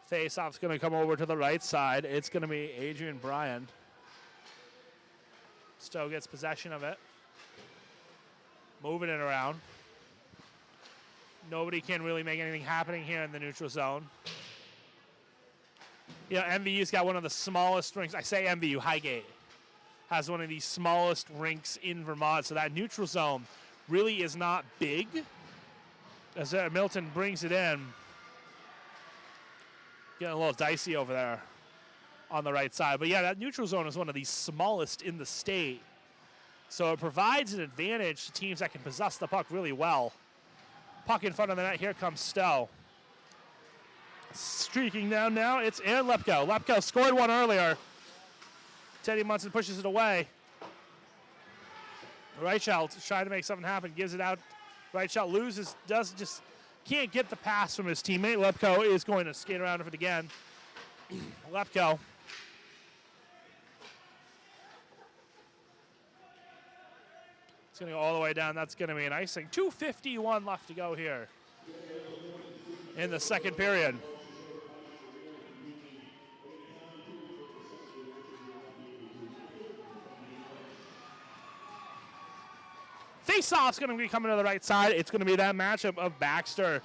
Face-off's going to come over to the right side. It's going to be Adrian Bryan. Stowe gets possession of it. Moving it around. Nobody can really make anything happening here in the neutral zone. You know, MVU's got one of the smallest rinks. I say MVU, Highgate has one of the smallest rinks in Vermont. So that neutral zone really is not big. As Milton brings it in. Getting a little dicey over there on the right side. But yeah, that neutral zone is one of the smallest in the state. So it provides an advantage to teams that can possess the puck really well. Puck in front of the net. Here comes Stowe. Streaking down now. It's Aaron Lepko. Lepko scored one earlier. Teddy Munson pushes it away. Reichelt trying to make something happen. Gives it out. Reichelt loses. Can't get the pass from his teammate. Lepko is going to skate around with it again. Lepko. It's going to go all the way down. That's going to be an icing. 2:51 left to go here in the second period. Face-off's going to be coming to the right side. It's going to be that matchup of Baxter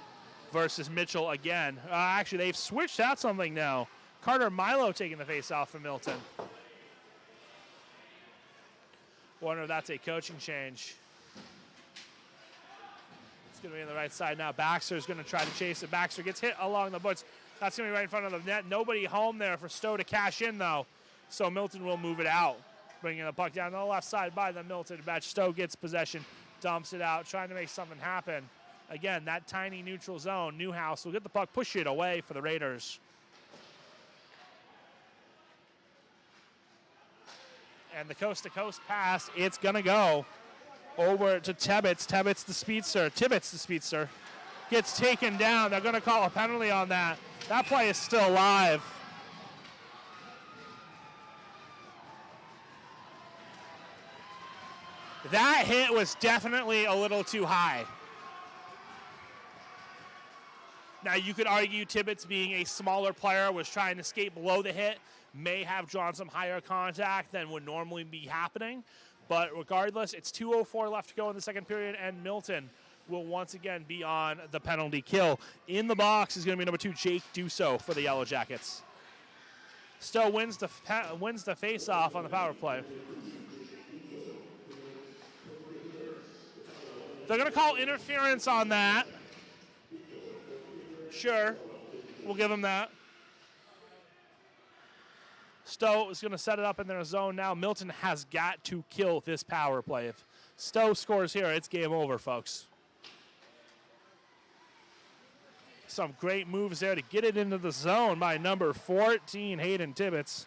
versus Mitchell again. Actually, they've switched out something now. Carter Milo taking the face-off from Milton. Wonder if that's a coaching change. It's going to be on the right side now. Baxter's going to try to chase it. Baxter gets hit along the boards. That's going to be right in front of the net. Nobody home there for Stowe to cash in, though. So Milton will move it out, bringing the puck down to the left side by the Milton bench. Stowe gets possession, dumps it out, trying to make something happen. Again, that tiny neutral zone. Newhouse will get the puck, push it away for the Raiders. And the coast-to-coast pass, it's going to go over to Tibbetts. Tibbetts the speedster. Gets taken down. They're going to call a penalty on that. That play is still alive. That hit was definitely a little too high. Now, you could argue Tibbetts, being a smaller player, was trying to skate below the hit, may have drawn some higher contact than would normally be happening. But regardless, it's 2:04 left to go in the second period, and Milton will once again be on the penalty kill. In the box is going to be number 2, Jake Dusso for the Yellowjackets. Stowe wins the face-off on the power play. They're going to call interference on that. Sure, we'll give them that. Stowe is going to set it up in their zone now. Milton has got to kill this power play. If Stowe scores here, it's game over, folks. Some great moves there to get it into the zone by number 14, Hayden Tibbetts.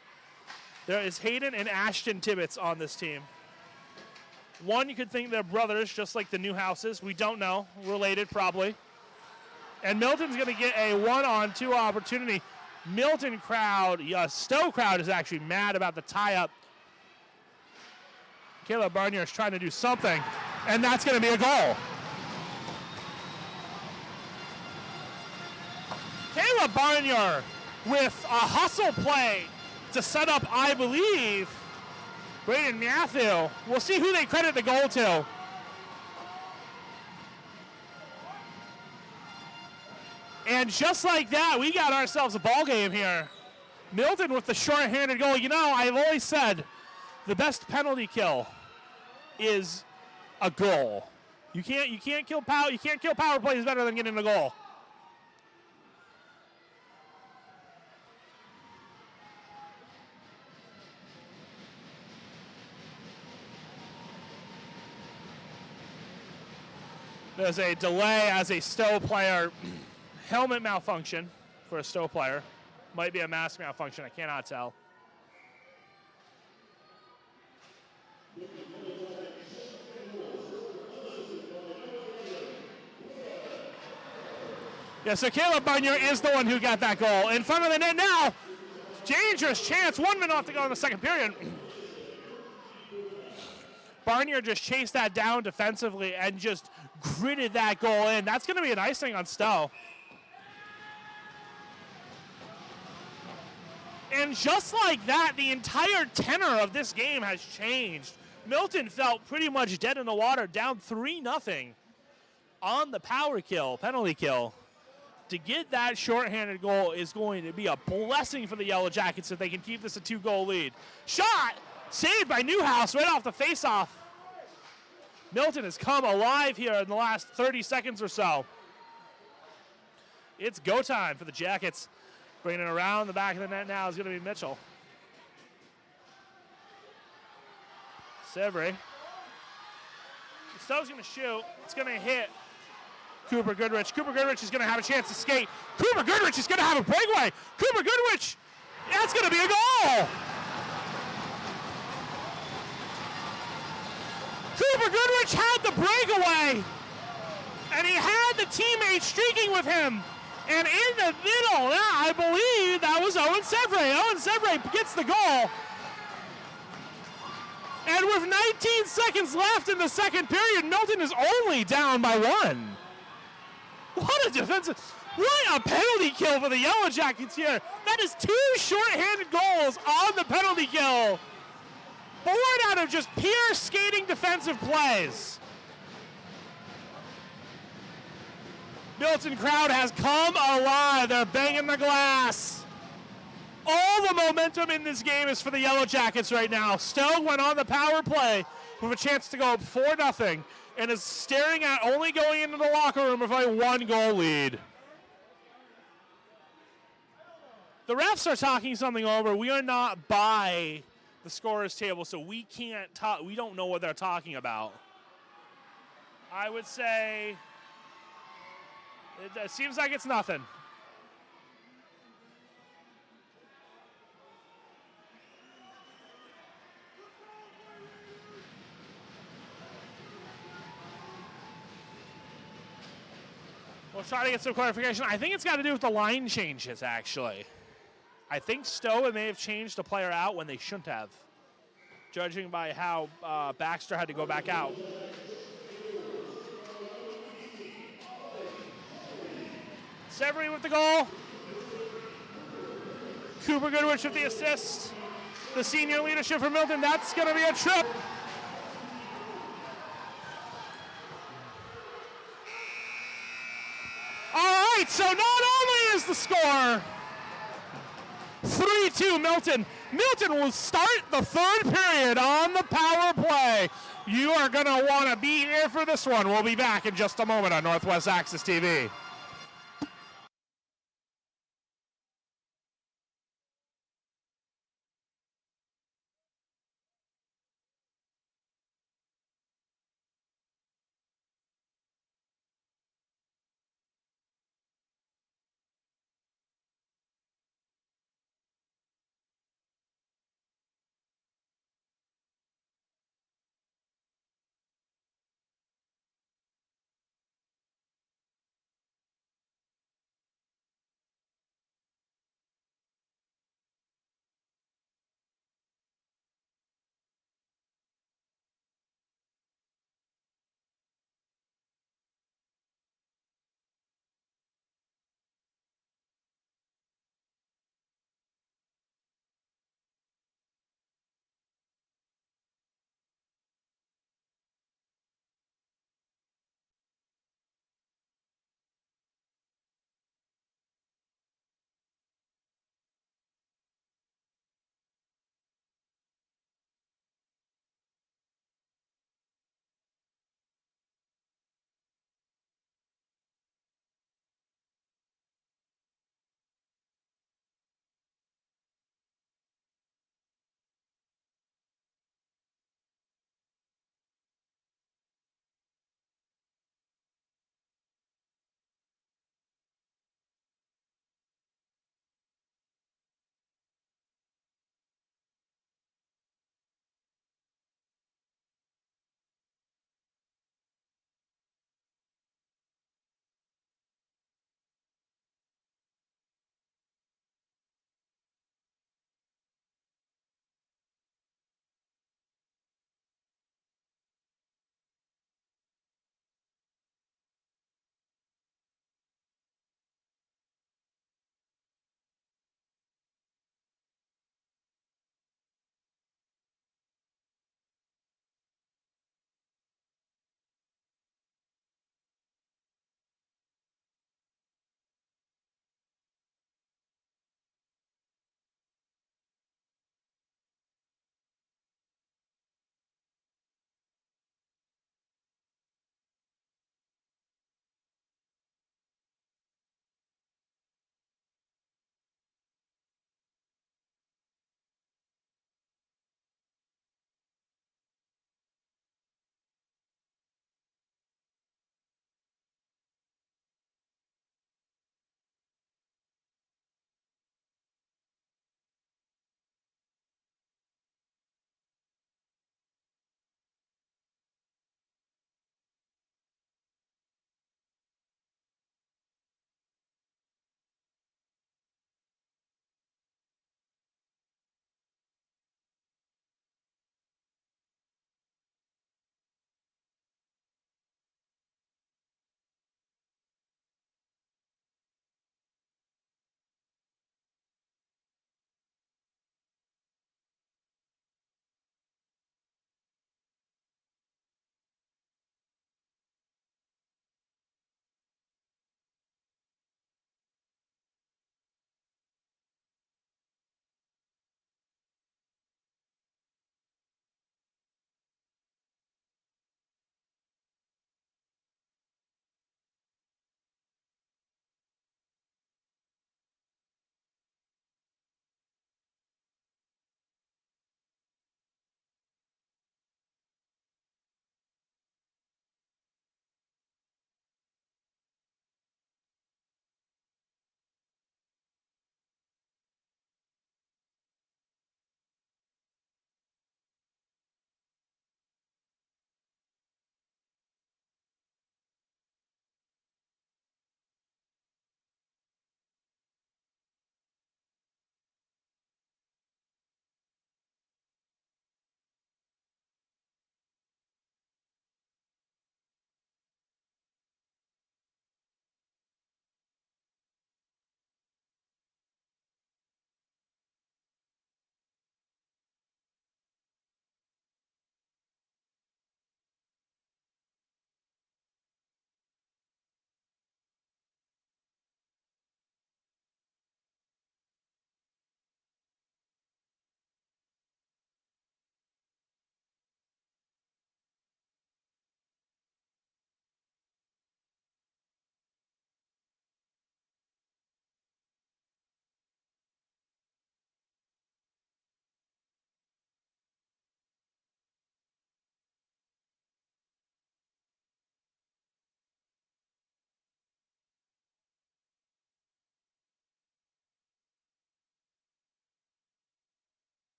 There is Hayden and Ashton Tibbetts on this team. One, you could think they're brothers, just like the Newhouses. We don't know. Related, probably. And Milton's going to get a 1-on-2 opportunity. Milton crowd, Stowe crowd is actually mad about the tie-up. Caleb Barnier is trying to do something, and that's going to be a goal. Caleb Barnier with a hustle play to set up, I believe, Braden Matthew. We'll see who they credit the goal to. And just like that, we got ourselves a ball game here. Milton with the short-handed goal. You know, I've always said the best penalty kill is a goal. You can't kill power plays better than getting a goal. There's a delay as a Stowe player. Helmet malfunction for a Stowe player. Might be a mask malfunction, I cannot tell. Yeah, so Caleb Barnier is the one who got that goal. In front of the net now. Dangerous chance. 1 minute off to go in the second period. Barnier just chased that down defensively and just gritted that goal in. That's going to be an icing on Stowe. And just like that, the entire tenor of this game has changed. Milton felt pretty much dead in the water, down 3-0 on the penalty kill. To get that shorthanded goal is going to be a blessing for the Yellowjackets if they can keep this a 2-goal lead. Shot! Saved by Newhouse right off the faceoff. Milton has come alive here in the last 30 seconds or so. It's go time for the Jackets. Bringing it around the back of the net now is going to be Mitchell. Severy. Stowe's going to shoot. It's going to hit Cooper Goodrich. Cooper Goodrich is going to have a chance to skate. Cooper Goodrich is going to have a breakaway. Cooper Goodrich, that's going to be a goal. Cooper Goodrich had the breakaway, and he had the teammate streaking with him. And in the middle, I believe that was Owen Sevray. Owen Sevray gets the goal. And with 19 seconds left in the second period, Milton is only down by 1. What a defensive, what a penalty kill for the Yellowjackets here. That is 2 shorthanded goals on the penalty kill. Born out of just pure skating defensive plays. Milton crowd has come alive. They're banging the glass. All the momentum in this game is for the Yellowjackets right now. Stowe went on the power play with a chance to go up 4-0 and is staring at only going into the locker room with a 1-goal lead. The refs are talking something over. We are not by the scorer's table, so we can't talk. We don't know what they're talking about. I would say it seems like it's nothing. We'll try to get some clarification. I think it's got to do with the line changes, actually. I think Stowe may have changed a player out when they shouldn't have, judging by how Baxter had to go back out. Severy with the goal. Cooper Goodrich with the assist. The senior leadership for Milton. That's going to be a trip. All right, so not only is the score 3-2 Milton. Milton will start the third period on the power play. You are going to want to be here for this one. We'll be back in just a moment on Northwest Access TV.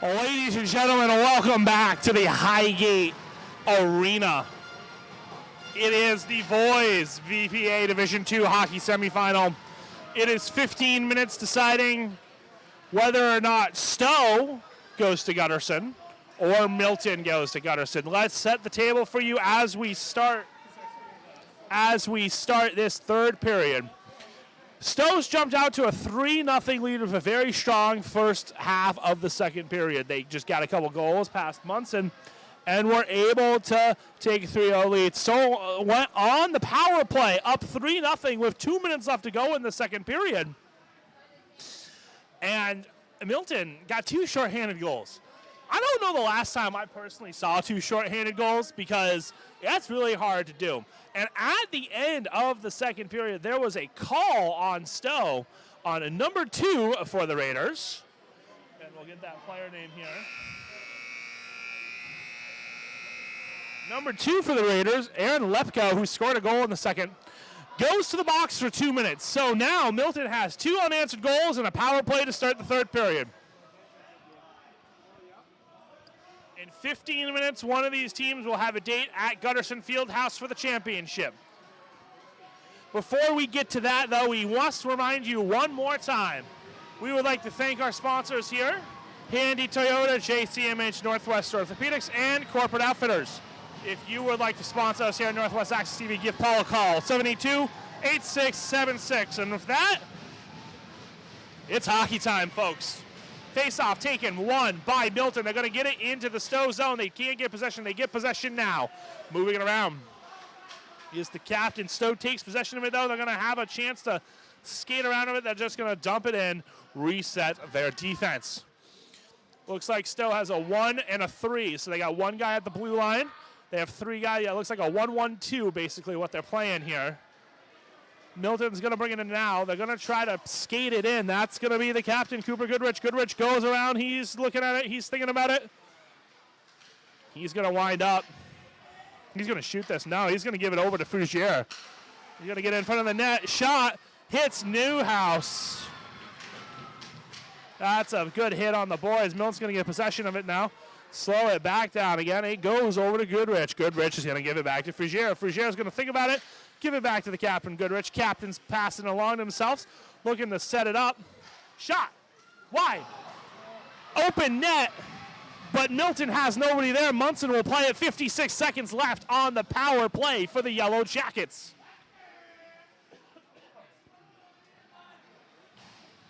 Ladies and gentlemen, welcome back to the Highgate Arena. It is the boys VPA Division II hockey semifinal. It is 15 minutes deciding whether or not Stowe goes to Gutterson or Milton goes to Gutterson. Let's set the table for you as we start this third period. Stowe's jumped out to a 3-0 lead with a very strong first half of the second period. They just got a couple goals past Munson and were able to take a 3-0 lead. So went on the power play, up 3-0 with 2 minutes left to go in the second period. And Milton got 2 shorthanded goals. I don't know the last time I personally saw 2 shorthanded goals because that's really hard to do. And at the end of the second period, there was a call on Stowe on a number 2 for the Raiders. And we'll get that player name here. Number 2 for the Raiders, Aaron Lepko, who scored a goal in the second, goes to the box for 2 minutes. So now Milton has 2 unanswered goals and a power play to start the third period. In 15 minutes, one of these teams will have a date at Gutterson Fieldhouse for the championship. Before we get to that, though, we must remind you one more time. We would like to thank our sponsors here, Handy Toyota, JCMH Northwest Orthopedics, and Corporate Outfitters. If you would like to sponsor us here at Northwest Access TV, give Paul a call, 782-8676. And with that, it's hockey time, folks. Face-off taken, won by Milton. They're going to get it into the Stowe zone. They can't get possession. They get possession now. Moving it around is the captain. Stowe takes possession of it, though. They're going to have a chance to skate around it. They're just going to dump it in, reset their defense. Looks like Stowe has a 1 and a 3, so they got 1 guy at the blue line. They have 3 guys. Yeah, it looks like a 1-1-2, basically, what they're playing here. Milton's going to bring it in now. They're going to try to skate it in. That's going to be the captain, Cooper Goodrich. Goodrich goes around. He's looking at it. He's thinking about it. He's going to wind up. He's going to shoot this. No, he's going to give it over to Fougier. He's going to get in front of the net. Shot hits Newhouse. That's a good hit on the boards. Milton's going to get possession of it now. Slow it back down again. It goes over to Goodrich. Goodrich is going to give it back to Fougier. Fougier is going to think about it. Give it back to the captain, Goodrich. Captain's passing along themselves, looking to set it up. Shot. Wide. Open net. But Milton has nobody there. Munson will play it. 56 seconds left on the power play for the Yellowjackets.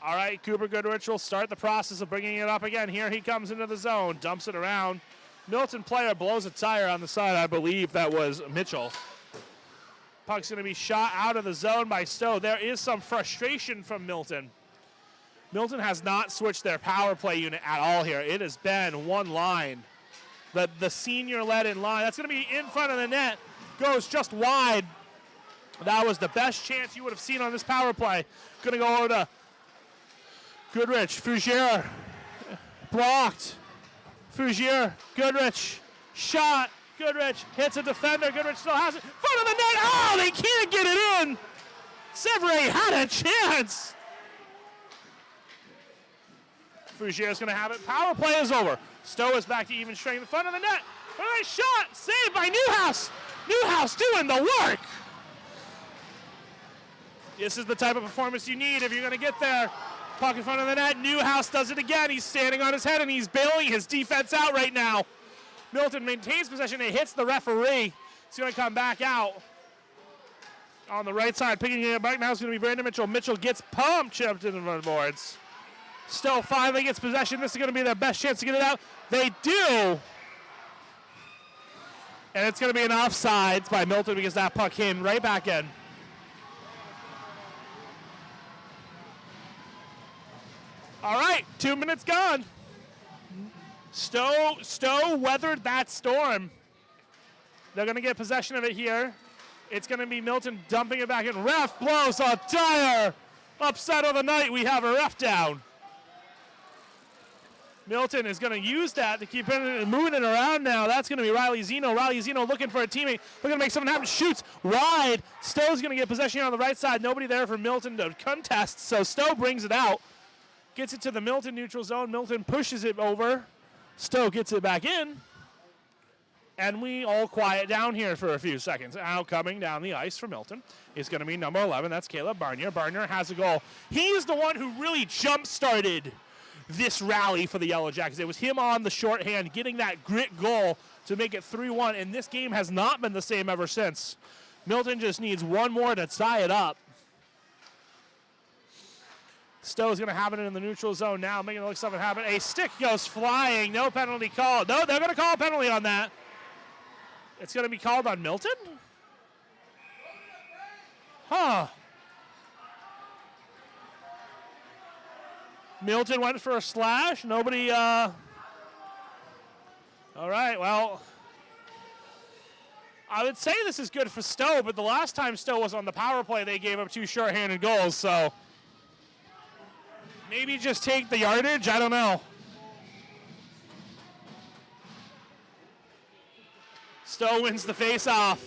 All right, Cooper Goodrich will start the process of bringing it up again. Here he comes into the zone, dumps it around. Milton player blows a tire on the side. I believe that was Mitchell. Puck's going to be shot out of the zone by Stowe. There is some frustration from Milton. Milton has not switched their power play unit at all here. It has been one line. The senior led in line. That's going to be in front of the net. Goes just wide. That was the best chance you would have seen on this power play. Going to go over to Goodrich. Fougier. Blocked. Fougier. Goodrich. Shot. Goodrich hits a defender. Goodrich still has it. Front of the net. Oh, they can't get it in. Severi had a chance. Fougier's going to have it. Power play is over. Stowe is back to even strength in front of the net. A nice shot. Saved by Newhouse. Newhouse doing the work. This is the type of performance you need if you're going to get there. Puck in front of the net. Newhouse does it again. He's standing on his head and he's bailing his defense out right now. Milton maintains possession. It hits the referee. It's going to come back out on the right side. Picking it back now is going to be Brandon Mitchell. Mitchell gets pumped, chipped in the front boards. Still finally gets possession. This is going to be their best chance to get it out. They do. And it's going to be an offside by Milton because that puck came right back in. All right, 2 minutes gone. Stowe weathered that storm. They're going to get possession of it here. It's going to be Milton dumping it back in. Ref blows a tire. Upset of the night. We have a ref down. Milton is going to use that to keep it moving it around now. That's going to be Riley Zeno. Riley Zeno looking for a teammate. Looking to make something happen. Shoots wide. Stowe's going to get possession here on the right side. Nobody there for Milton to contest. So Stowe brings it out. Gets it to the Milton neutral zone. Milton pushes it over. Stowe gets it back in. And we all quiet down here for a few seconds. Now coming down the ice for Milton is going to be number 11. That's Caleb Barnier. Barnier has a goal. He's the one who really jump-started this rally for the Yellowjackets. It was him on the shorthand getting that grit goal to make it 3-1, and this game has not been the same ever since. Milton just needs one more to tie it up. Stowe's going to have it in the neutral zone now, making it look something happen. A stick goes flying. No penalty called. No, they're going to call a penalty on that. It's going to be called on Milton? Huh. Milton went for a slash. Nobody, all right, well, I would say this is good for Stowe, but the last time Stowe was on the power play, they gave up 2 shorthanded goals, so maybe just take the yardage. I don't know. Stowe wins the face-off.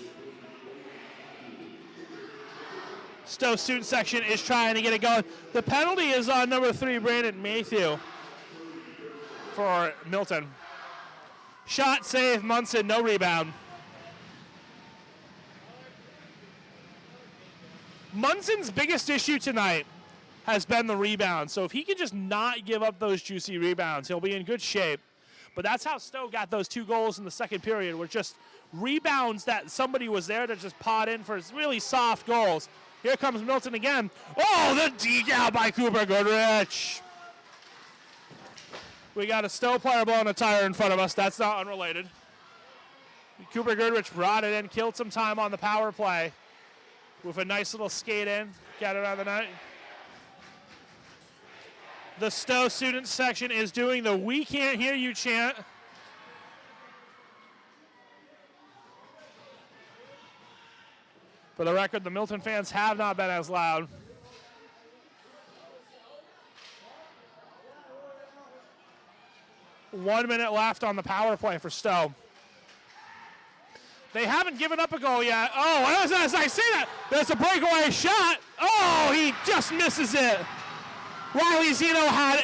Stowe student section is trying to get it going. The penalty is on number 3, Brandon Maythew, for Milton. Shot, save, Munson, no rebound. Munson's biggest issue tonight has been the rebound. So if he can just not give up those juicy rebounds, he'll be in good shape. But that's how Stowe got those 2 goals in the second period, were just rebounds that somebody was there to just pot in for really soft goals. Here comes Milton again. Oh, the decal by Cooper Goodrich. We got a Stowe player blowing a tire in front of us. That's not unrelated. Cooper Goodrich brought it in, killed some time on the power play with a nice little skate in, got it out of the net. The Stowe student section is doing the "We Can't Hear You" chant. For the record, the Milton fans have not been as loud. One minute left on the power play for Stowe. They haven't given up a goal yet. Oh, as I say that, there's a breakaway shot. Oh, he just misses it. Riley Zeno had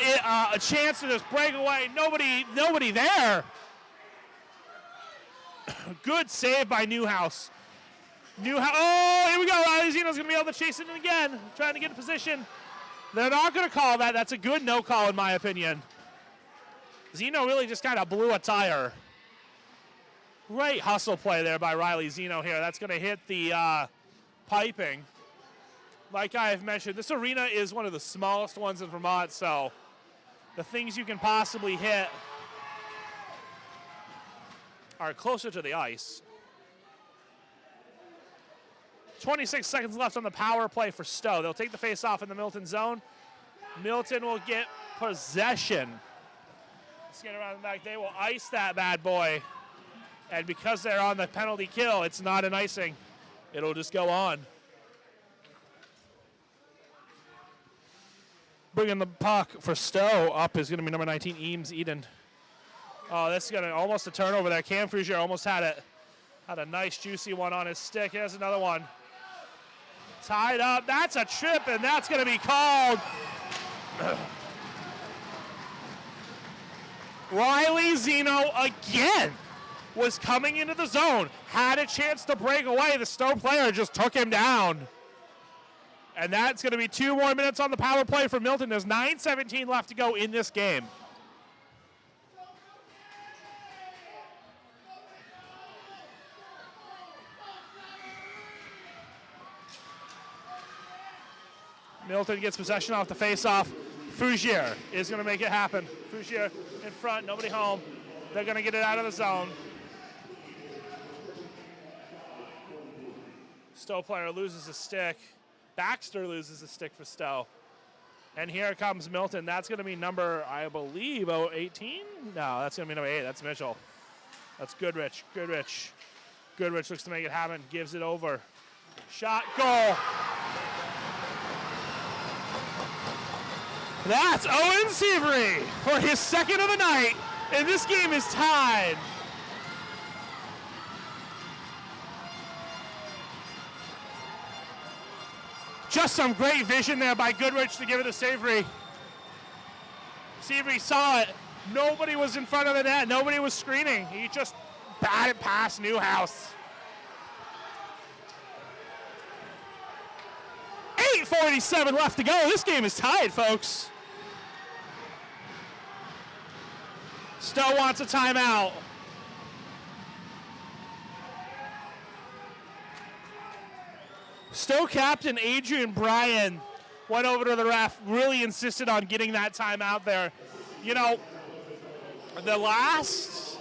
a chance to just break away. Nobody there. Good save by Newhouse. Oh, here we go. Riley Zeno's going to be able to chase it in again. Trying to get in position. They're not going to call that. That's a good no call in my opinion. Zeno really just kind of blew a tire. Great hustle play there by Riley Zeno here. That's going to hit the piping. Like I have mentioned, this arena is one of the smallest ones in Vermont, so the things you can possibly hit are closer to the ice. 26 seconds left on the power play for Stowe. They'll take the face off in the Milton zone. Milton will get possession. Let's get around the back. They will ice that bad boy. And because they're on the penalty kill, it's not an icing. It'll just go on. Bringing the puck for Stowe up is going to be number 19, Eames Eden. Oh, this is going to almost a turnover there. Cam Frugier almost had it. Had a nice juicy one on his stick. Here's another one. Tied up. That's a trip, and that's going to be called. Riley Zeno again was coming into the zone. Had a chance to break away. The Stowe player just took him down. And that's going to be 2 more minutes on the power play for Milton. There's 9:17 left to go in this game. Milton gets possession off the face-off. Frugier is going to make it happen. Frugier in front, nobody home. They're going to get it out of the zone. Stowe player loses a stick. Baxter loses a stick for Stowe. And here comes Milton. That's going to be number, I believe, 18? No, that's going to be number 8. That's Mitchell. That's Goodrich. Goodrich looks to make it happen. Gives it over. Shot, goal. That's Owen Seavery for his second of the night. And this game is tied. Just some great vision there by Goodrich to give it to Seavery. Seavery saw it, Nobody was in front of the net. Nobody was screening. He just batted past Newhouse. 8:47 left to go. This game is tied, folks. Stowe wants a timeout. Stowe captain Adrian Bryan went over to the ref, really insisted on getting that timeout there. You know, the last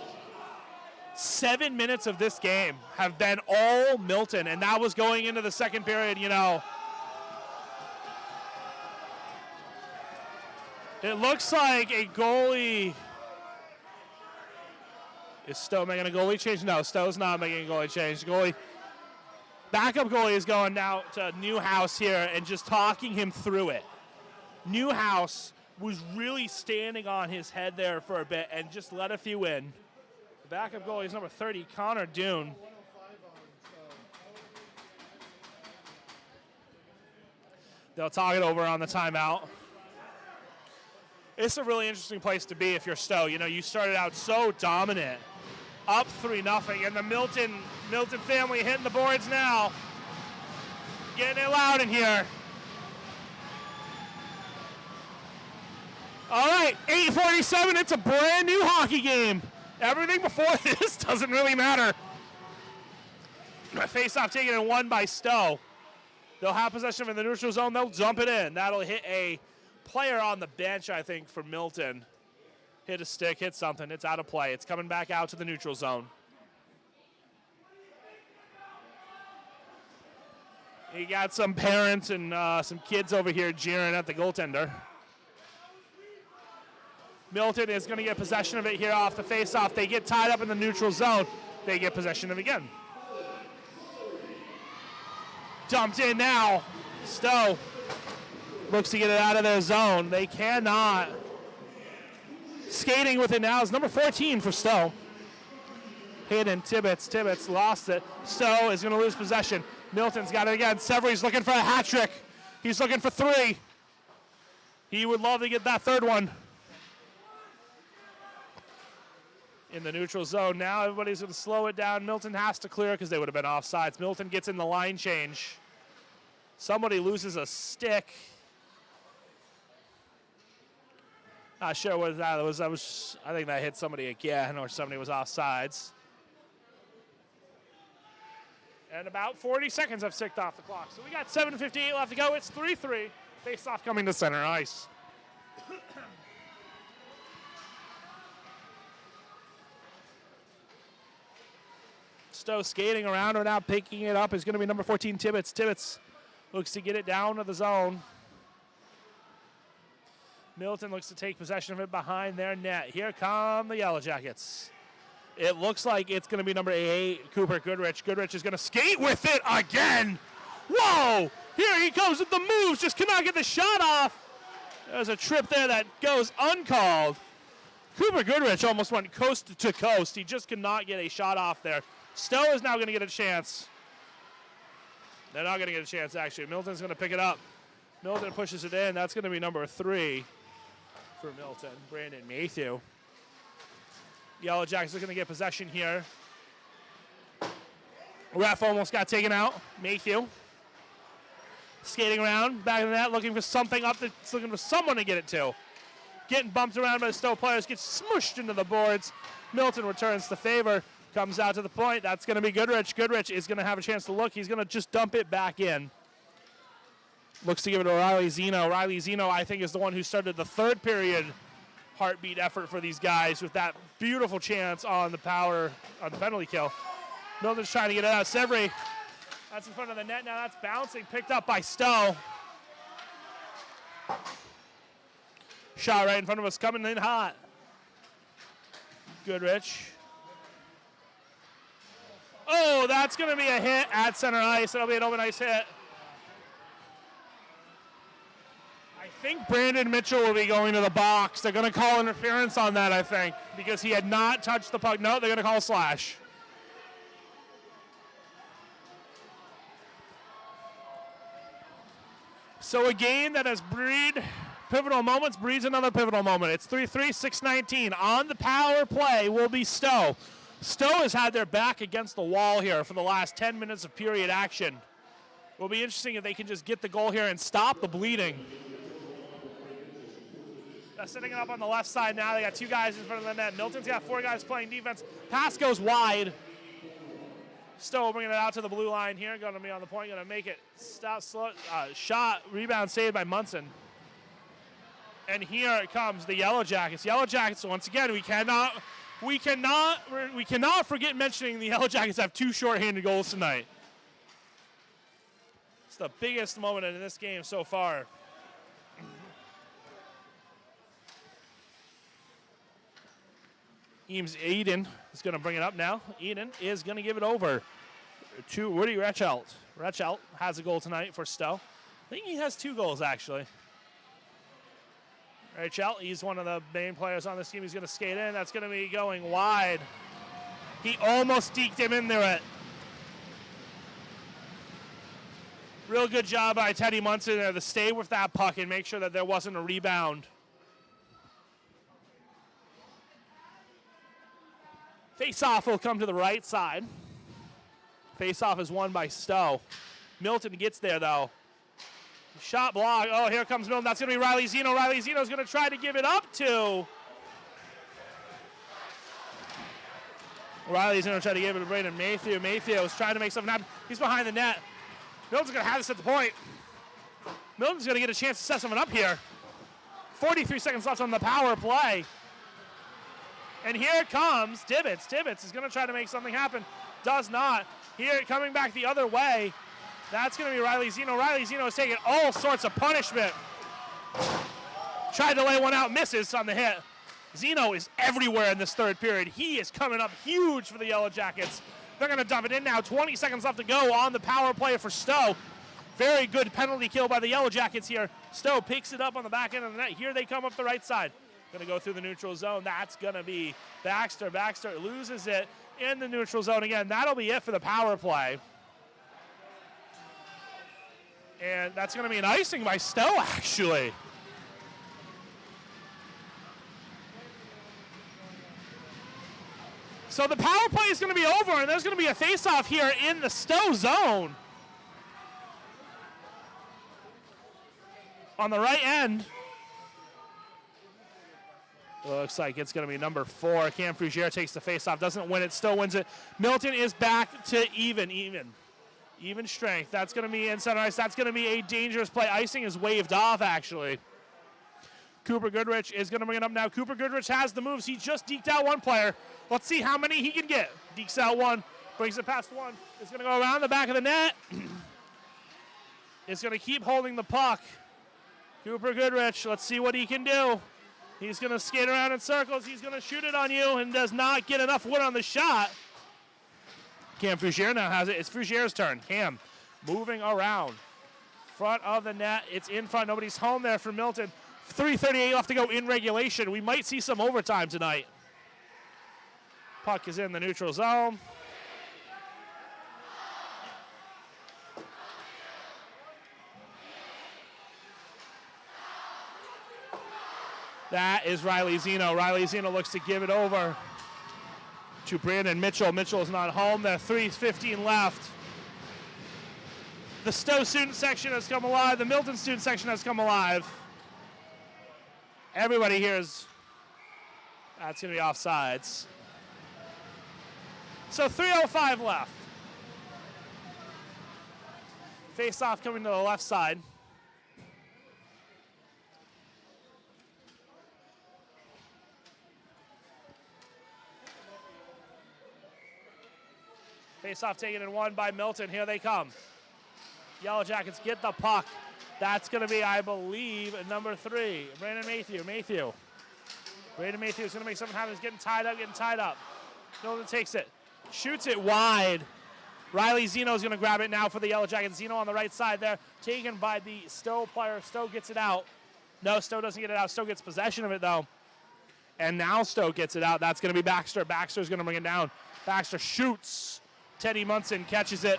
7 minutes of this game have been all Milton, and that was going into the second period, you know. It looks like a goalie. Is Stowe making a goalie change? No, Stowe's not making a goalie change. Backup goalie is going now to Newhouse here and just talking him through it. Newhouse was really standing on his head there for a bit and just let a few in. The backup goalie is number 30, Connor Doon. They'll talk it over on the timeout. It's a really interesting place to be if you're Stowe. You know, you started out so dominant, up 3-0, and the Milton family hitting the boards now. Getting it loud in here. All right, 8:47, it's a brand new hockey game. Everything before this doesn't really matter. Face-off taken and won by Stowe. They'll have possession in the neutral zone. They'll dump it in. That'll hit a player on the bench, I think, for Milton. Hit a stick, hit something. It's out of play. It's coming back out to the neutral zone. You got some parents and some kids over here jeering at the goaltender. Milton is going to get possession of it here off the face-off. They get tied up in the neutral zone. They get possession of it again. Dumped in now. Stowe looks to get it out of their zone. They cannot. Skating with it now is number 14 for Stowe. Hayden Tibbetts. Tibbetts lost it. Stowe is going to lose possession. Milton's got it again. Severy's looking for a hat trick. He's looking for 3. He would love to get that third one. In the neutral zone now, everybody's going to slow it down. Milton has to clear because they would have been offsides. Milton gets in the line change. Somebody loses a stick. Not sure what that was. I think that hit somebody again, or somebody was offsides. And about 40 seconds have ticked off the clock. So we got 7:58 left to go. It's 3-3. Face-off coming to center ice. Stowe skating around and now picking it up is going to be number 14, Tibbetts. Tibbetts looks to get it down to the zone. Milton looks to take possession of it behind their net. Here come the Yellowjackets. It looks like it's going to be number 8, Cooper Goodrich. Goodrich is going to skate with it again. Whoa! Here he comes with the moves, just cannot get the shot off. There's a trip there that goes uncalled. Cooper Goodrich almost went coast to coast. He just cannot get a shot off there. Stowe is now going to get a chance. They're not going to get a chance, actually. Milton's going to pick it up. Milton pushes it in. That's going to be number 3 for Milton, Brandon Mayhew. Yellowjackets are going to get possession here. Ref almost got taken out. Mayhew skating around, back of the net, looking for something up, looking for someone to get it to. Getting bumped around by the Stowe players, gets smushed into the boards. Milton returns the favor. Comes out to the point. That's going to be Goodrich. Goodrich is going to have a chance to look. He's going to just dump it back in. Looks to give it to Riley Zeno. Riley Zeno, I think, is the one who started the third period heartbeat effort for these guys with that beautiful chance on the penalty kill. Milton's trying to get it out. Severy, that's in front of the net now. That's bouncing, picked up by Stowe. Shot right in front of us, coming in hot. Goodrich. Oh, that's going to be a hit at center ice. It'll be an open ice hit. I think Brandon Mitchell will be going to the box. They're going to call interference on that, I think, because he had not touched the puck. No, they're going to call slash. So a game that has Pivotal moments breeds another pivotal moment. It's 3-3, 6-19. On the power play will be Stowe. Stowe has had their back against the wall here for the last 10 minutes of period action. It will be interesting if they can just get the goal here and stop the bleeding. Setting it up on the left side now. They got 2 guys in front of the net. Milton's got 4 guys playing defense. Pass goes wide. Stowe bringing it out to the blue line here. Going to be on the point. Going to make it stop. Slow, shot. Rebound saved by Munson. And here it comes the Yellowjackets. Yellowjackets once again. We cannot forget mentioning the Yellowjackets have 2 shorthanded goals tonight. It's the biggest moment in this game so far. Eden is going to bring it up now. Eden is going to give it over to Woody Rechelt. Rechelt has a goal tonight for Stowe. I think he has 2 goals, actually. Rechelt, he's one of the main players on this team. He's going to skate in. That's going to be going wide. He almost deked him into it. Real good job by Teddy Munson there to stay with that puck and make sure that there wasn't a rebound. Face-off will come to the right side. Face-off is won by Stowe. Milton gets there, though. Shot block. Oh, here comes Milton. That's going to be Riley Zeno. Riley Zeno's going to try to give it up to. Riley's going to try to give it to Braden Maythew. Maythew is trying to make something happen. He's behind the net. Milton's going to have this at the point. Milton's going to get a chance to set something up here. 43 seconds left on the power play. And here comes Tibbetts. Tibbetts is going to try to make something happen. Does not. Here, coming back the other way. That's going to be Riley Zeno. Riley Zeno is taking all sorts of punishment. Tried to lay one out, misses on the hit. Zeno is everywhere in this third period. He is coming up huge for the Yellowjackets. They're going to dump it in now. 20 seconds left to go on the power play for Stowe. Very good penalty kill by the Yellowjackets here. Stowe picks it up on the back end of the net. Here they come up the right side. Going to go through the neutral zone. That's going to be Baxter. Baxter loses it in the neutral zone again. That'll be it for the power play. And that's going to be an icing by Stowe, actually. So the power play is going to be over, and there's going to be a face-off here in the Stowe zone. On the right end. Looks like it's going to be number 4. Cam Frugier takes the face-off, doesn't win it, Stowe wins it. Milton is back to even strength. That's going to be inside ice. That's going to be a dangerous play. Icing is waved off, actually. Cooper Goodrich is going to bring it up now. Cooper Goodrich has the moves. He just deked out one player. Let's see how many he can get. Dekes out one, brings it past one. It's going to go around the back of the net. It's going to keep holding the puck. Cooper Goodrich, let's see what he can do. He's going to skate around in circles. He's going to shoot it on you and does not get enough wood on the shot. Cam Frugier now has it. It's Frugier's turn. Cam moving around. Front of the net. It's in front. Nobody's home there for Milton. 3:38 left to go in regulation. We might see some overtime tonight. Puck is in the neutral zone. That is Riley Zeno. Riley Zeno looks to give it over to Brandon Mitchell. Mitchell is not home. There 3:15 left. The Stowe student section has come alive. The Milton student section has come alive. Everybody here is, that's going to be offsides. So 3:05 left. Face-off coming to the left side. Face-off taken and won by Milton. Here they come. Yellowjackets get the puck. That's going to be, I believe, number 3. Brandon Maythew. Brandon Maythew is going to make something happen. He's getting tied up. Milton takes it. Shoots it wide. Riley Zeno is going to grab it now for the Yellowjackets. Zeno on the right side there. Taken by the Stowe player. Stowe gets it out. No, Stowe doesn't get it out. Stowe gets possession of it, though. And now Stowe gets it out. That's going to be Baxter. Baxter's going to bring it down. Baxter shoots. Teddy Munson catches it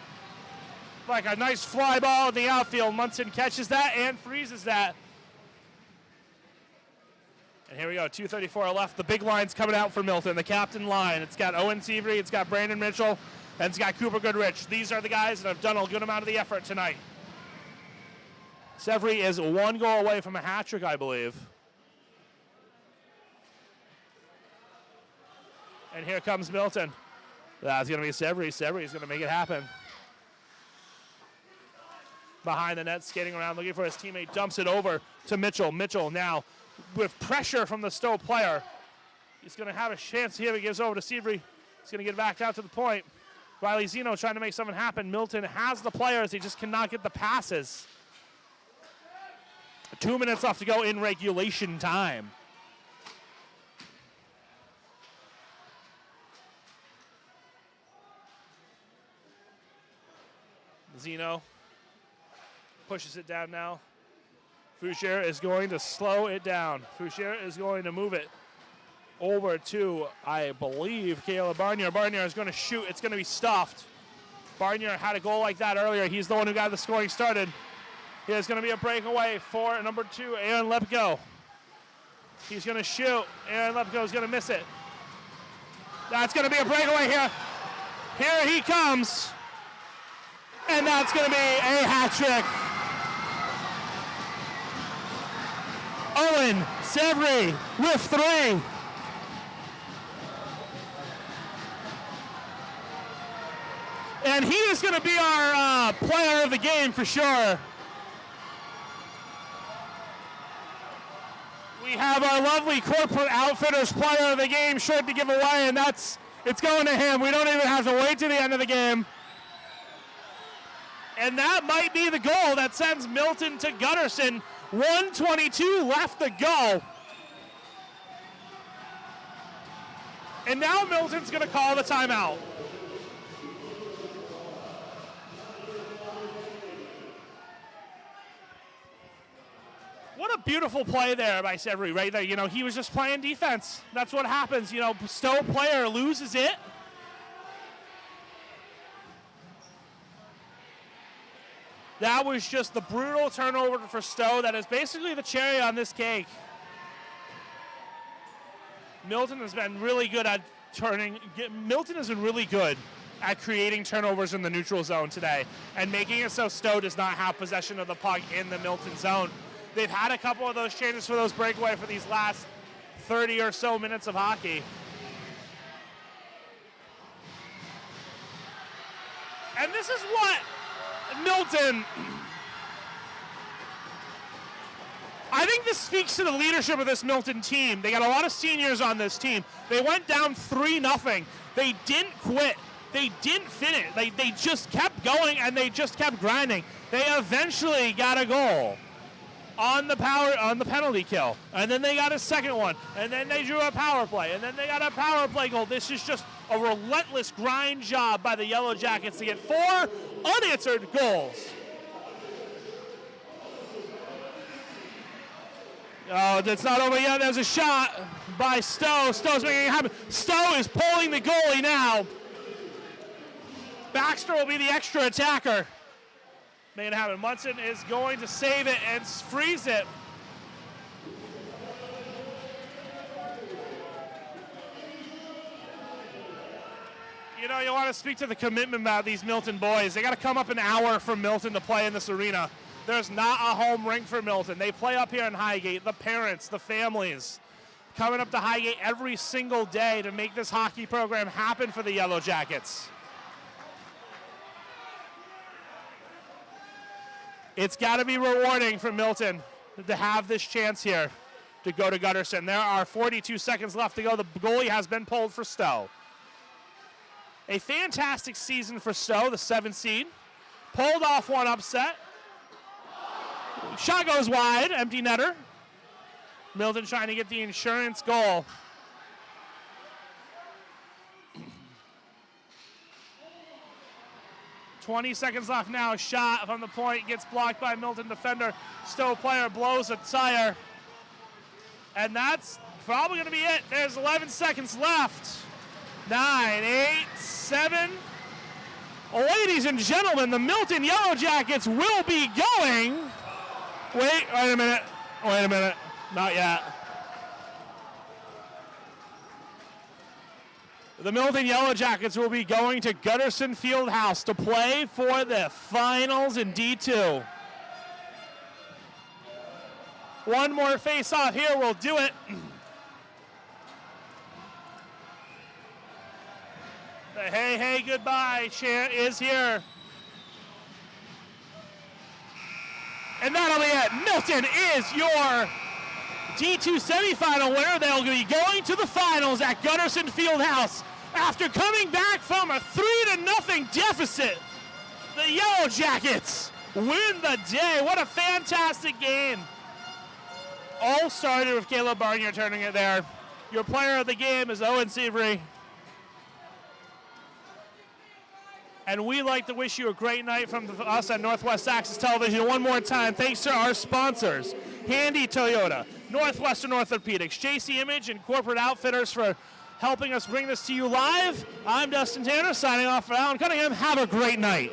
like a nice fly ball in the outfield. Munson catches that and freezes that. And here we go, 2:34 left. The big line's coming out for Milton, the captain line. It's got Owen Seavery, it's got Brandon Mitchell, and it's got Cooper Goodrich. These are the guys that have done a good amount of the effort tonight. Severy is 1 goal away from a hat trick, I believe. And here comes Milton. That's going to be Severy. Severy is going to make it happen. Behind the net, skating around, looking for his teammate, dumps it over to Mitchell. Mitchell now, with pressure from the Stowe player, he's going to have a chance here. He gives over to Seavery. He's going to get back out to the point. Riley Zeno trying to make something happen. Milton has the players. He just cannot get the passes. 2 minutes left to go in regulation time. Zeno pushes it down now. Fouchier is going to slow it down. Fouchier is going to move it over to, I believe, Caleb Barnier. Barnier is going to shoot. It's going to be stuffed. Barnier had a goal like that earlier. He's the one who got the scoring started. Here's going to be a breakaway for number 2, Aaron Lepko. He's going to shoot. Aaron Lepko is going to miss it. That's going to be a breakaway here. Here he comes. And that's going to be a hat trick. Owen Severy with 3. And he is going to be our player of the game for sure. We have our lovely Corporate Outfitters player of the game shirt to give away, and it's going to him. We don't even have to wait to the end of the game. And that might be the goal that sends Milton to Gutterson. 1:22 left to go. And now Milton's going to call the timeout. What a beautiful play there by Severy right there. You know, he was just playing defense. That's what happens. You know, Stowe player loses it. That was just the brutal turnover for Stowe. That is basically the cherry on this cake. Milton has been really good at creating turnovers in the neutral zone today and making it so Stowe does not have possession of the puck in the Milton zone. They've had a couple of those changes for those breakaway for these last 30 or so minutes of hockey. And this is what Milton, I think this speaks to the leadership of this Milton team. They got a lot of seniors on this team. They went down 3-0. They didn't quit. They didn't finish. They just kept going and they just kept grinding. They eventually got a goal on the penalty kill. And then they got a second one. And then they drew a power play. And then they got a power play goal. This is just a relentless grind job by the Yellow Jackets to get 4 unanswered goals. Oh, that's not over yet. There's a shot by Stowe. Stowe's making it happen. Stowe is pulling the goalie now. Baxter will be the extra attacker. Making it happen. Munson is going to save it and freeze it. You know, you want to speak to the commitment about these Milton boys. They got to come up an hour from Milton to play in this arena. There's not a home rink for Milton. They play up here in Highgate. The parents, the families, coming up to Highgate every single day to make this hockey program happen for the Yellow Jackets. It's got to be rewarding for Milton to have this chance here to go to Gutterson. There are 42 seconds left to go. The goalie has been pulled for Stowe. A fantastic season for Stowe, the 7th seed. Pulled off one upset. Shot goes wide, empty netter. Milton trying to get the insurance goal. .20 seconds left now. A shot from the point gets blocked by Milton defender. Stowe player blows a tire. And that's probably going to be it. There's 11 seconds left. 9, 8, 7. Ladies and gentlemen, the Milton Yellowjackets will be going. Wait a minute. Not yet. The Milton Yellowjackets will be going to Gutterson Fieldhouse to play for the finals in D2. One more face-off here will do it. The hey, hey, goodbye chant is here. And that'll be it. Milton is your D2 semifinal winner. They'll be going to the finals at Gutterson Fieldhouse after coming back from a 3-0 deficit. The Yellowjackets win the day. What a fantastic game. All started with Caleb Barnier turning it there. Your player of the game is Owen Seabury. And we'd like to wish you a great night from us at Northwest Access Television. One more time, thanks to our sponsors, Handy Toyota, Northwestern Orthopedics, JC Image, and Corporate Outfitters for helping us bring this to you live. I'm Dustin Tanner, signing off for Alan Cunningham. Have a great night.